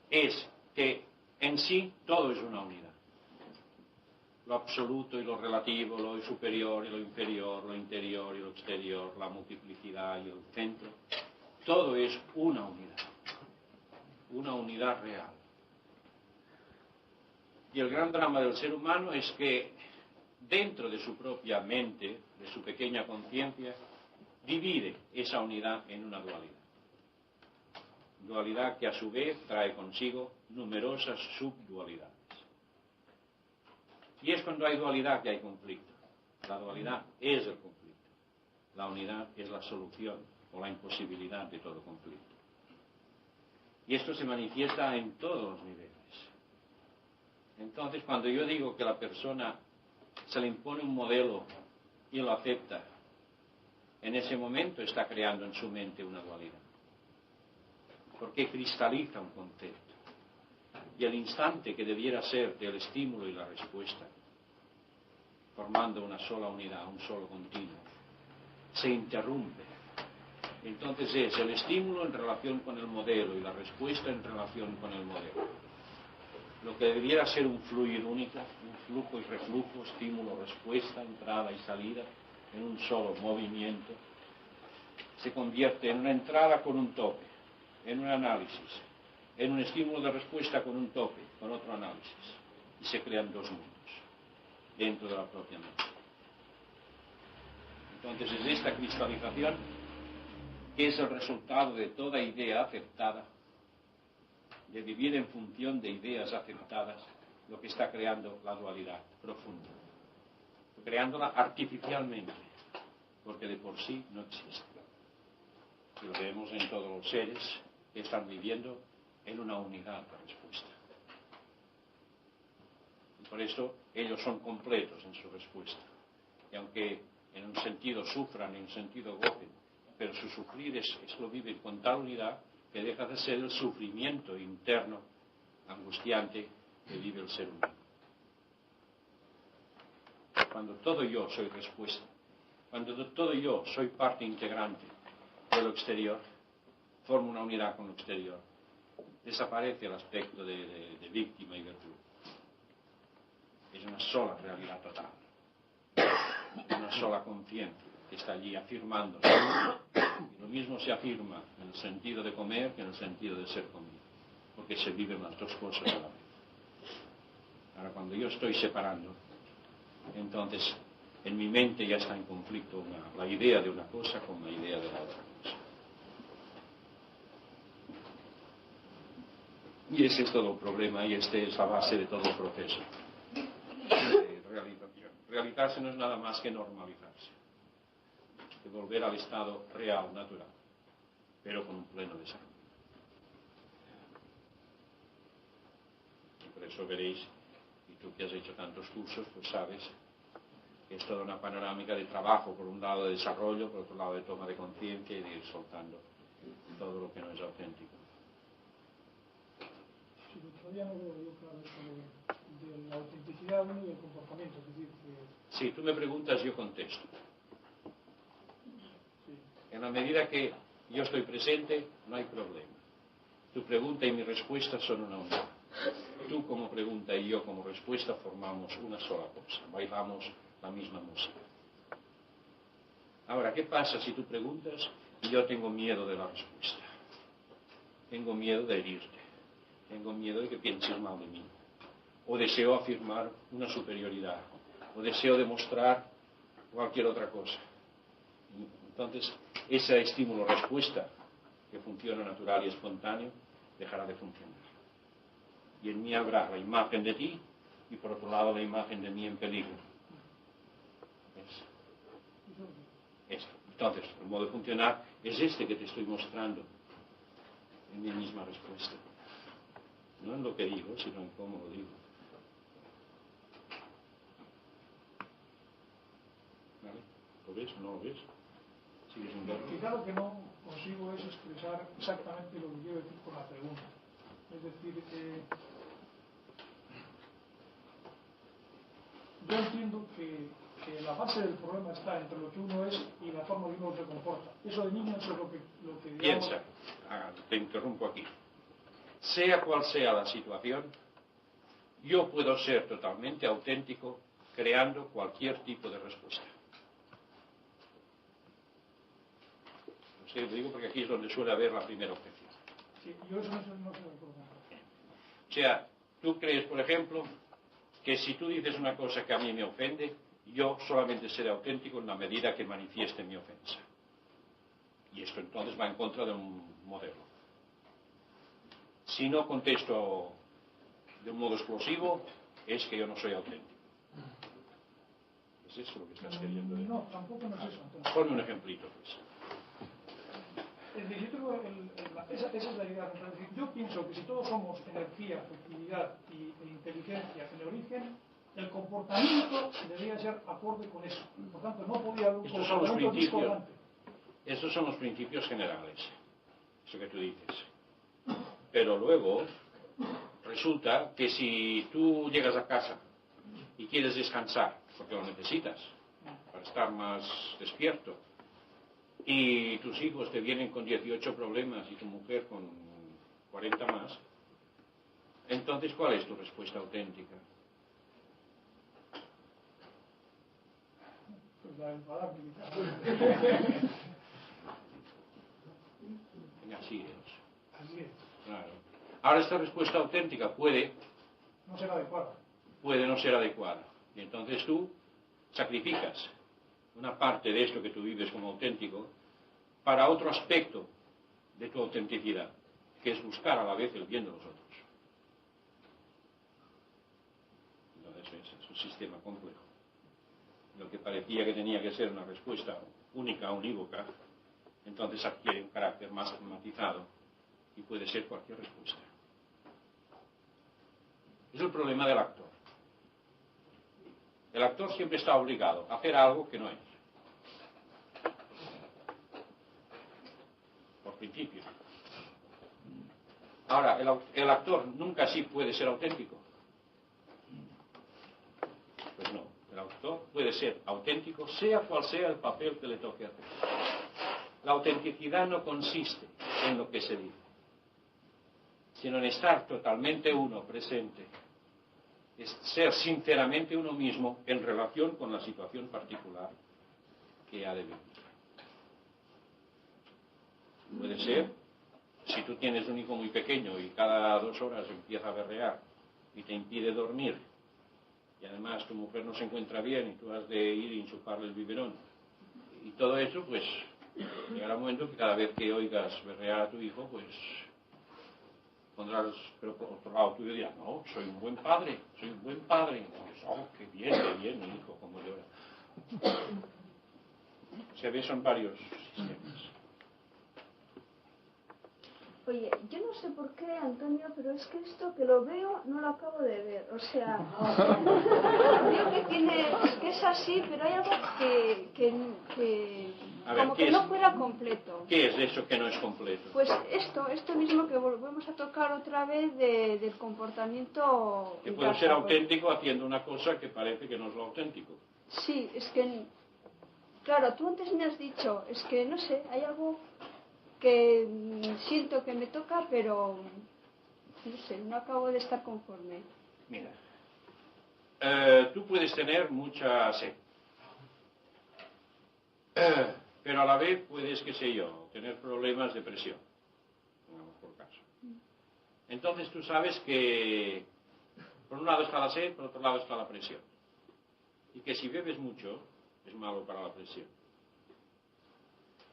es que en sí todo es una unidad. Lo absoluto y lo relativo, lo superior y lo inferior, lo interior y lo exterior, la multiplicidad y el centro, todo es una unidad real. Y el gran drama del ser humano es que dentro de su propia mente, de su pequeña conciencia, divide esa unidad en una dualidad. Dualidad que a su vez trae consigo numerosas subdualidades. Y es cuando hay dualidad que hay conflicto. La dualidad es el conflicto. La unidad es la solución o la imposibilidad de todo conflicto. Y esto se manifiesta en todos los niveles. Entonces, cuando yo digo que la persona se le impone un modelo y lo acepta, en ese momento está creando en su mente una dualidad. Porque cristaliza un concepto. Y el instante que debiera ser del estímulo y la respuesta, formando una sola unidad, un solo continuo, se interrumpe. Entonces es el estímulo en relación con el modelo y la respuesta en relación con el modelo. Lo que debiera ser un fluido único, un flujo y reflujo, estímulo, respuesta, entrada y salida, en un solo movimiento, se convierte en una entrada con un tope, en un análisis, en un estímulo de respuesta con un tope, con otro análisis, y se crean dos mundos dentro de la propia mente. Entonces es esta cristalización que es el resultado de toda idea aceptada, de vivir en función de ideas aceptadas, lo que está creando la dualidad profunda, creándola artificialmente, porque de por sí no existe. Y lo vemos en todos los seres que están viviendo en una unidad de respuesta. Y por eso ellos son completos en su respuesta. Y aunque en un sentido sufran, en un sentido gocen, pero su sufrir lo viven con tal unidad que deja de ser el sufrimiento interno, angustiante, que vive el ser humano. Cuando todo yo soy respuesta, cuando todo yo soy parte integrante de lo exterior, formo una unidad con lo exterior, desaparece el aspecto de víctima y virtud. Es una sola realidad total, una sola conciencia que está allí afirmándose. Y lo mismo se afirma en el sentido de comer que en el sentido de ser comido, porque se viven las dos cosas a la vez. Ahora, cuando yo estoy separando, entonces en mi mente ya está en conflicto la idea de una cosa con la idea de la otra cosa. Y ese es todo el problema y esta es la base de todo el proceso de realización. Realizarse no es nada más que normalizarse, que volver al estado real, natural, pero con un pleno desarrollo. Y por eso veréis, y tú que has hecho tantos cursos, pues sabes que es toda una panorámica de trabajo, por un lado de desarrollo, por otro lado de toma de conciencia y de ir soltando todo lo que no es auténtico. Sí, todavía no veo yo claro esto de la autenticidad uno y del comportamiento. Es decir, que... Si tú me preguntas, yo contesto. Sí. En la medida que yo estoy presente, no hay problema. Tu pregunta y mi respuesta son una unidad. Tú como pregunta y yo como respuesta formamos una sola cosa. Bailamos la misma música. Ahora, ¿qué pasa si tú preguntas y yo tengo miedo de la respuesta? Tengo miedo de herirte. Tengo miedo de que pienses mal de mí. O deseo afirmar una superioridad. O deseo demostrar cualquier otra cosa. Entonces, ese estímulo-respuesta que funciona natural y espontáneo dejará de funcionar. Y en mí habrá la imagen de ti y por otro lado la imagen de mí en peligro. Entonces, el modo de funcionar es este que te estoy mostrando en mi misma respuesta. No en lo que digo, sino en cómo lo digo. ¿Vale? ¿Lo ves o no lo ves? ¿Sigues un verbo? Quizá lo que no consigo es expresar exactamente lo que quiero decir con la pregunta. Es decir, yo entiendo que la base del problema está entre lo que uno es y la forma que uno se comporta. Eso de niño, eso es lo que digamos... Piensa, te interrumpo aquí. Sea cual sea la situación, yo puedo ser totalmente auténtico creando cualquier tipo de respuesta. No sé, lo digo porque aquí es donde suele haber la primera objeción. Sí, yo eso no sé de acuerdo. O sea, tú crees, por ejemplo, que si tú dices una cosa que a mí me ofende, yo solamente seré auténtico en la medida que manifieste mi ofensa. Y esto entonces va en contra de un modelo. Si no contesto de un modo explosivo, es que yo no soy auténtico. ¿Es eso lo que estás queriendo decir? No, tampoco no es eso. Entonces. Ponme un ejemplito, pues. Yo creo esa es la idea. Es decir, yo pienso que si todos somos energía, afectividad e inteligencia en el origen, el comportamiento debería ser acorde con eso. Por tanto, no podía haber un Estos son los comportamiento principios. discordante. Estos son los principios generales. Eso que tú dices. Pero luego resulta que si tú llegas a casa y quieres descansar, porque lo necesitas para estar más despierto, y tus hijos te vienen con 18 problemas y tu mujer con 40 más, entonces ¿cuál es tu respuesta auténtica? Pues la enfadable. Así es. Así es. Claro. Ahora esta respuesta auténtica puede No ser adecuada. Puede no ser adecuada. Y entonces tú sacrificas una parte de esto que tú vives como auténtico para otro aspecto de tu autenticidad, que es buscar a la vez el bien de los otros. sistema complejo. Lo que parecía que tenía que ser una respuesta única, unívoca, entonces adquiere un carácter más automatizado y puede ser cualquier respuesta. Es el problema del actor. El actor siempre está obligado a hacer algo que no es. Por principio. Ahora, el actor nunca sí puede ser auténtico. Pues no, el actor puede ser auténtico sea cual sea el papel que le toque hacer. La autenticidad no consiste en lo que se dice, sino en estar totalmente uno presente, es ser sinceramente uno mismo en relación con la situación particular que ha de vivir. Puede ser, si tú tienes un hijo muy pequeño y cada 2 horas empieza a berrear y te impide dormir, y además tu mujer no se encuentra bien y tú has de ir y enchufarle el biberón, y todo eso, pues llegará un momento que cada vez que oigas berrear a tu hijo, pues pondrás, pero por otro lado tú dirás, no, soy un buen padre. Y dices, oh, qué bien, mi hijo, como llora. Se ve, son varios sistemas. Oye, yo no sé por qué, Antonio, pero es que esto que lo veo no lo acabo de ver. O sea, veo que es así, pero hay algo que A ver, como que no fuera completo. ¿Qué es eso que no es completo? Pues esto mismo que volvemos a tocar otra vez del comportamiento. Que puede ser auténtico haciendo una cosa que parece que no es lo auténtico. Sí, es que, claro, tú antes me has dicho, es que no sé, hay algo que siento que me toca, pero no sé, no acabo de estar conforme. Mira, tú puedes tener mucha sed, pero a la vez puedes, qué sé yo, tener problemas de presión, pongamos por caso. Entonces tú sabes que por un lado está la sed, por otro lado está la presión, y que si bebes mucho es malo para la presión.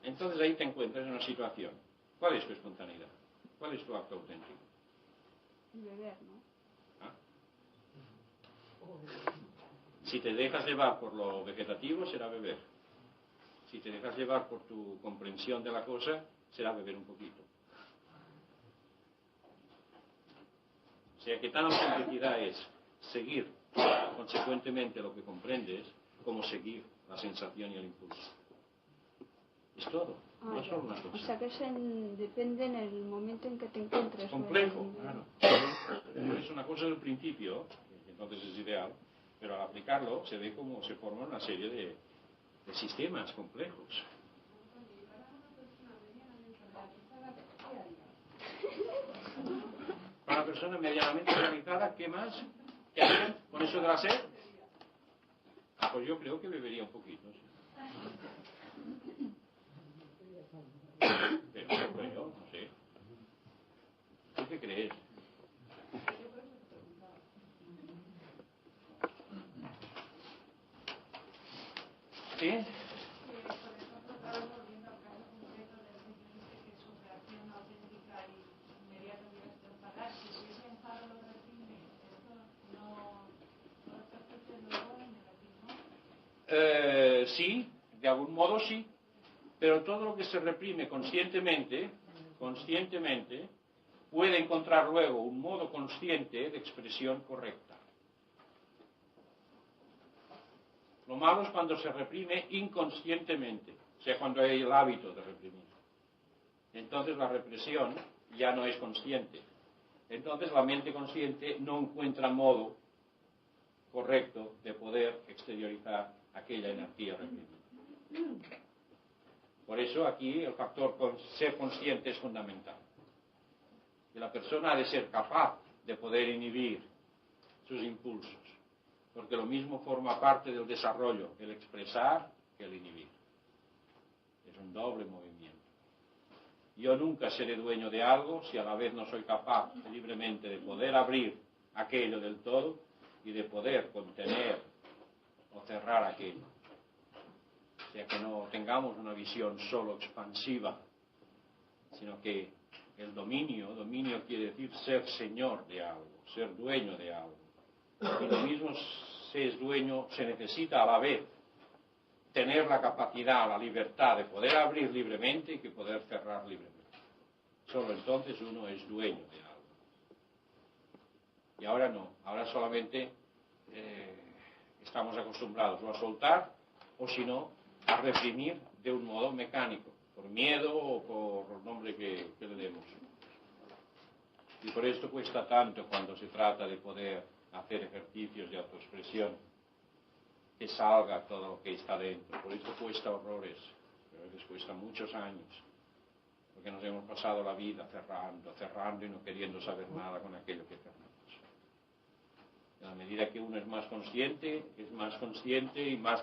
Entonces ahí te encuentras en una situación. ¿Cuál es tu espontaneidad? ¿Cuál es tu acto auténtico? Beber, ¿no? ¿Ah? Si te dejas llevar por lo vegetativo, será beber. Si te dejas llevar por tu comprensión de la cosa, será beber un poquito. O sea que tan autenticidad es seguir consecuentemente lo que comprendes, como seguir la sensación y el impulso. Es todo, no es solo una cosa. O sea que depende en el momento en que te encuentres. Complejo, claro. Es una cosa del principio, entonces es ideal, pero al aplicarlo se ve cómo se forma una serie de sistemas complejos. Para una persona medianamente organizada, ¿qué más? ¿Qué hacer con eso de la sed? Pues yo creo que bebería un poquito. ¿Sí? Pero yo creo, no sé. ¿Tú qué crees? ¿Sí? Sí, de algún modo sí, pero todo lo que se reprime conscientemente, puede encontrar luego un modo consciente de expresión correcta. Lo malo es cuando se reprime inconscientemente, o sea, cuando hay el hábito de reprimir. Entonces la represión ya no es consciente. Entonces la mente consciente no encuentra modo correcto de poder exteriorizar aquella energía reprimida. Por eso aquí el factor ser consciente es fundamental. Y la persona ha de ser capaz de poder inhibir sus impulsos, porque lo mismo forma parte del desarrollo, el expresar que el inhibir. Es un doble movimiento. Yo nunca seré dueño de algo si a la vez no soy capaz libremente de poder abrir aquello del todo y de poder contener o cerrar aquello. O sea, que no tengamos una visión solo expansiva, sino que el dominio quiere decir ser señor de algo, ser dueño de algo. Y lo mismo se es dueño, se necesita a la vez tener la capacidad, la libertad de poder abrir libremente y que poder cerrar libremente. Solo entonces uno es dueño de algo. Y ahora no, ahora solamente estamos acostumbrados o a soltar o si no, a reprimir de un modo mecánico, por miedo o por el nombre que le demos. Y por esto cuesta tanto cuando se trata de poder hacer ejercicios de autoexpresión, que salga todo lo que está dentro. Por esto cuesta horrores, a veces cuesta muchos años, porque nos hemos pasado la vida cerrando y no queriendo saber nada con aquello que cerramos. A medida que uno es más consciente y más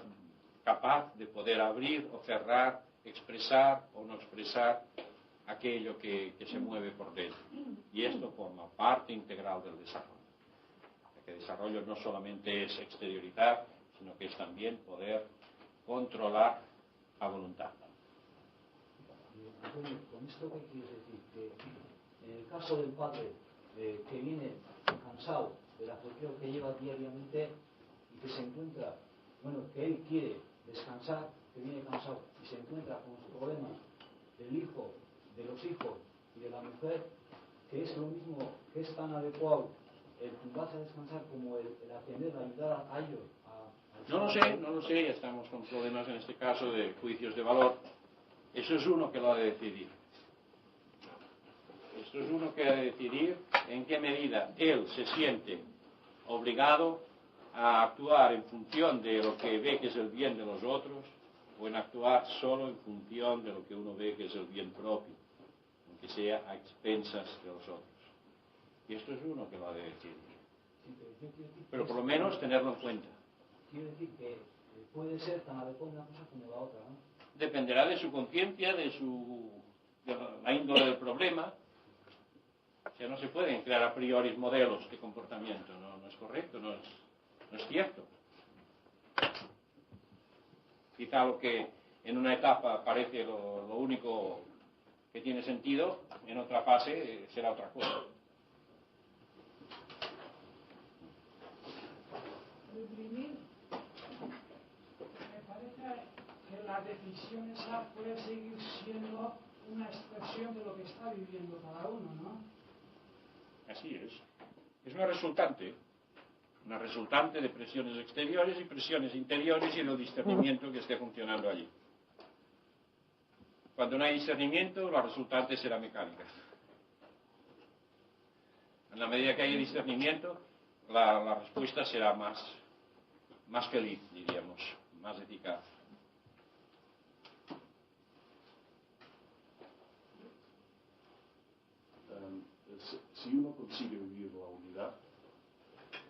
capaz de poder abrir o cerrar, expresar o no expresar aquello que se mueve por dentro. Y esto forma parte integral del desarrollo. Porque el desarrollo no solamente es exteriorizar, sino que es también poder controlar a voluntad. Antonio, ¿con esto qué quieres decir? Que en el caso del padre que viene cansado de la función que lleva diariamente y que se encuentra, bueno, que él quiere descansar, que viene cansado y se encuentra con los problemas del hijo, de los hijos y de la mujer, que es lo mismo, que es tan adecuado el tumbarse a descansar como el atender, ayudar a ellos No lo sé, ya estamos con problemas en este caso de juicios de valor. Eso es uno que lo ha de decidir. Esto es uno que ha de decidir en qué medida él se siente obligado a actuar en función de lo que ve que es el bien de los otros o en actuar solo en función de lo que uno ve que es el bien propio, aunque sea a expensas de los otros. Y esto es uno que lo ha de decidir. Pero por lo menos tenerlo en cuenta. Quiero decir que puede ser tan adecuada una cosa como la otra, ¿no? Dependerá de su conciencia, de la índole del problema. O sea, no se pueden crear a priori modelos de comportamiento, no es correcto, no es cierto. Quizá lo que en una etapa parece lo único que tiene sentido, en otra fase será otra cosa. Reprimir, me parece que la decisión esa puede seguir siendo una expresión de lo que está viviendo cada uno, ¿no? Así es. Es una resultante de presiones exteriores y presiones interiores y del discernimiento que esté funcionando allí. Cuando no hay discernimiento, la resultante será mecánica. En la medida que haya discernimiento, la respuesta será más feliz, diríamos, más eficaz. Si uno consigue vivir la unidad,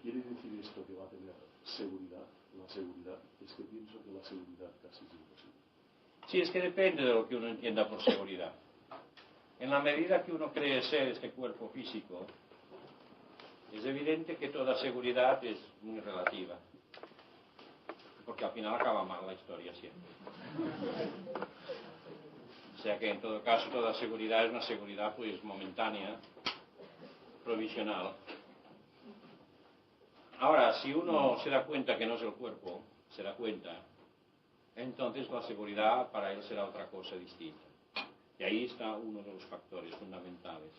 ¿quiere decir esto que va a tener seguridad? La seguridad, es que pienso que la seguridad casi es imposible. Sí, es que depende de lo que uno entienda por seguridad. En la medida que uno cree ser este cuerpo físico, es evidente que toda seguridad es muy relativa. Porque al final acaba mal la historia siempre. O sea que en todo caso toda seguridad es una seguridad pues momentánea, provisional. Ahora, si uno se da cuenta que no es el cuerpo, se da cuenta, entonces la seguridad para él será otra cosa distinta. Y ahí está uno de los factores fundamentales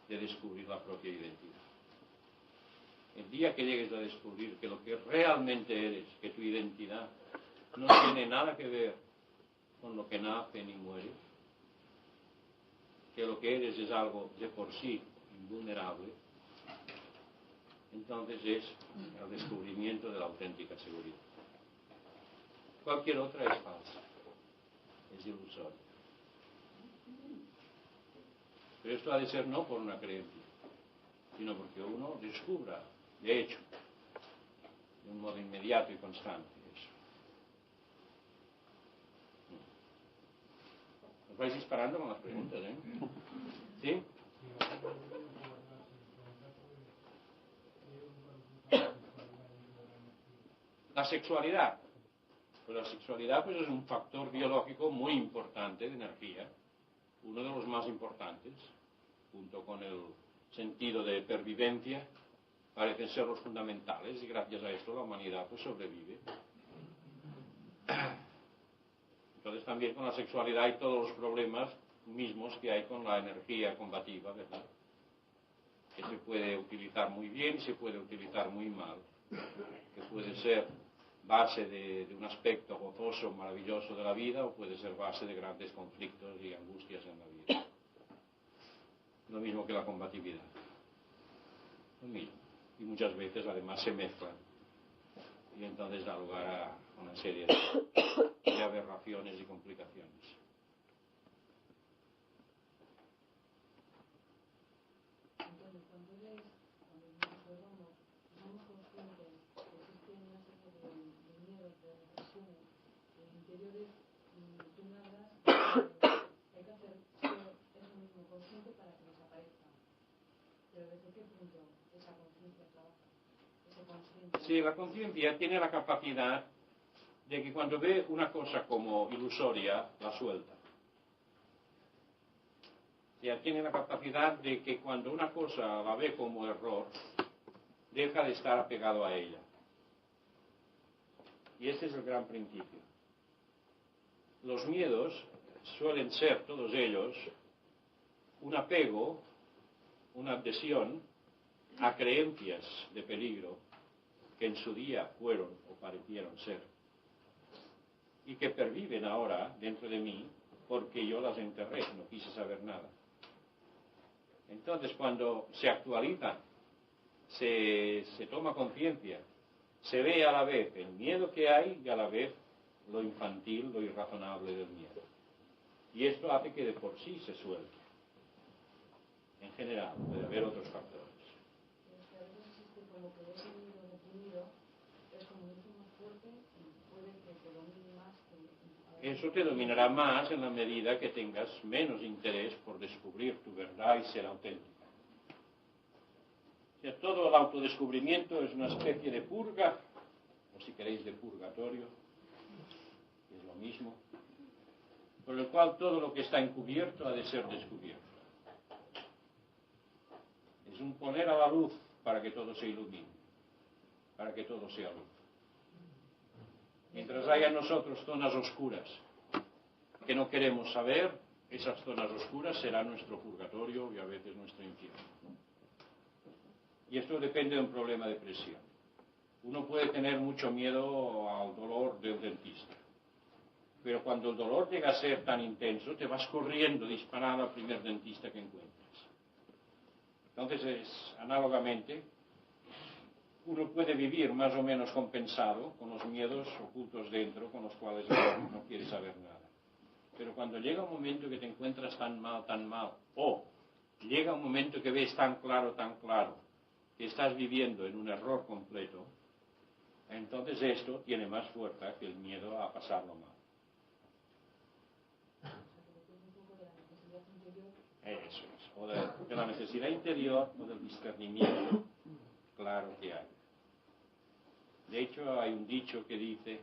de descubrir la propia identidad. El día que llegues a descubrir que lo que realmente eres, que tu identidad no tiene nada que ver con lo que nace ni muere, que lo que eres es algo de por sí invulnerable, entonces es el descubrimiento de la auténtica seguridad. Cualquier otra es falsa, es ilusoria. Pero esto ha de ser no por una creencia, sino porque uno descubra, de hecho, de un modo inmediato y constante eso. Os vais disparando con las preguntas, ¿eh? ¿Sí? La sexualidad. Pues la sexualidad pues, es un factor biológico muy importante de energía, uno de los más importantes, junto con el sentido de pervivencia, parecen ser los fundamentales y gracias a esto la humanidad pues sobrevive. Entonces también con la sexualidad hay todos los problemas mismos que hay con la energía combativa, ¿verdad? Que se puede utilizar muy bien y se puede utilizar muy mal, que puede ser base de un aspecto gozoso, maravilloso de la vida, o puede ser base de grandes conflictos y angustias en la vida. Lo mismo que la combatividad. Lo mismo. Y muchas veces además se mezclan. Y entonces da lugar a una serie de aberraciones y complicaciones. Entonces, cuando nosotros somos conscientes que existen una serie de miedos, de reflexiones interiores, tú me hablas, hay que hacer eso mismo consciente para que desaparezca. Pero ¿desde qué punto esa conciencia trabaja? Ese consciente. Sí, la conciencia tiene la capacidad de que cuando ve una cosa como ilusoria, la suelta. Ya tiene la capacidad de que cuando una cosa la ve como error, deja de estar apegado a ella. Y este es el gran principio. Los miedos suelen ser, todos ellos, un apego, una adhesión a creencias de peligro que en su día fueron o parecieron ser, y que perviven ahora dentro de mí porque yo las enterré, no quise saber nada. Entonces, cuando se actualiza, se toma conciencia, se ve a la vez el miedo que hay y a la vez lo infantil, lo irrazonable del miedo. Y esto hace que de por sí se suelte. En general, puede haber otros factores. Pero es que a veces existe como que ese miedo reprimido es como mucho más fuerte y puede que te domine más. Eso te dominará más en la medida que tengas menos interés por descubrir tu verdad y ser auténtica. O sea, todo el autodescubrimiento es una especie de purga, o si queréis de purgatorio, que es lo mismo, por el cual todo lo que está encubierto ha de ser descubierto. Es un poner a la luz para que todo se ilumine, para que todo sea luz. Mientras haya en nosotros zonas oscuras que no queremos saber, esas zonas oscuras serán nuestro purgatorio y a veces nuestro infierno. Y esto depende de un problema de presión. Uno puede tener mucho miedo al dolor del dentista, pero cuando el dolor llega a ser tan intenso, te vas corriendo disparado al primer dentista que encuentres. Entonces, análogamente, uno puede vivir más o menos compensado con los miedos ocultos dentro, con los cuales no quiere saber nada. Pero cuando llega un momento que te encuentras tan mal, o llega un momento que ves tan claro, que estás viviendo en un error completo, entonces esto tiene más fuerza que el miedo a pasarlo mal. Eso es, o de la necesidad interior o del discernimiento claro que hay. De hecho, hay un dicho que dice,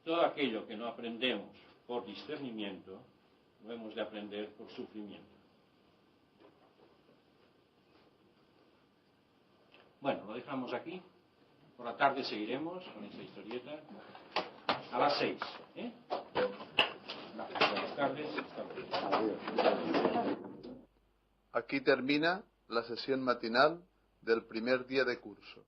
todo aquello que no aprendemos por discernimiento, lo hemos de aprender por sufrimiento. Bueno, lo dejamos aquí. Por la tarde seguiremos con esta historieta. A las 6. Buenas tardes. Hasta luego. Aquí termina la sesión matinal del primer día de curso.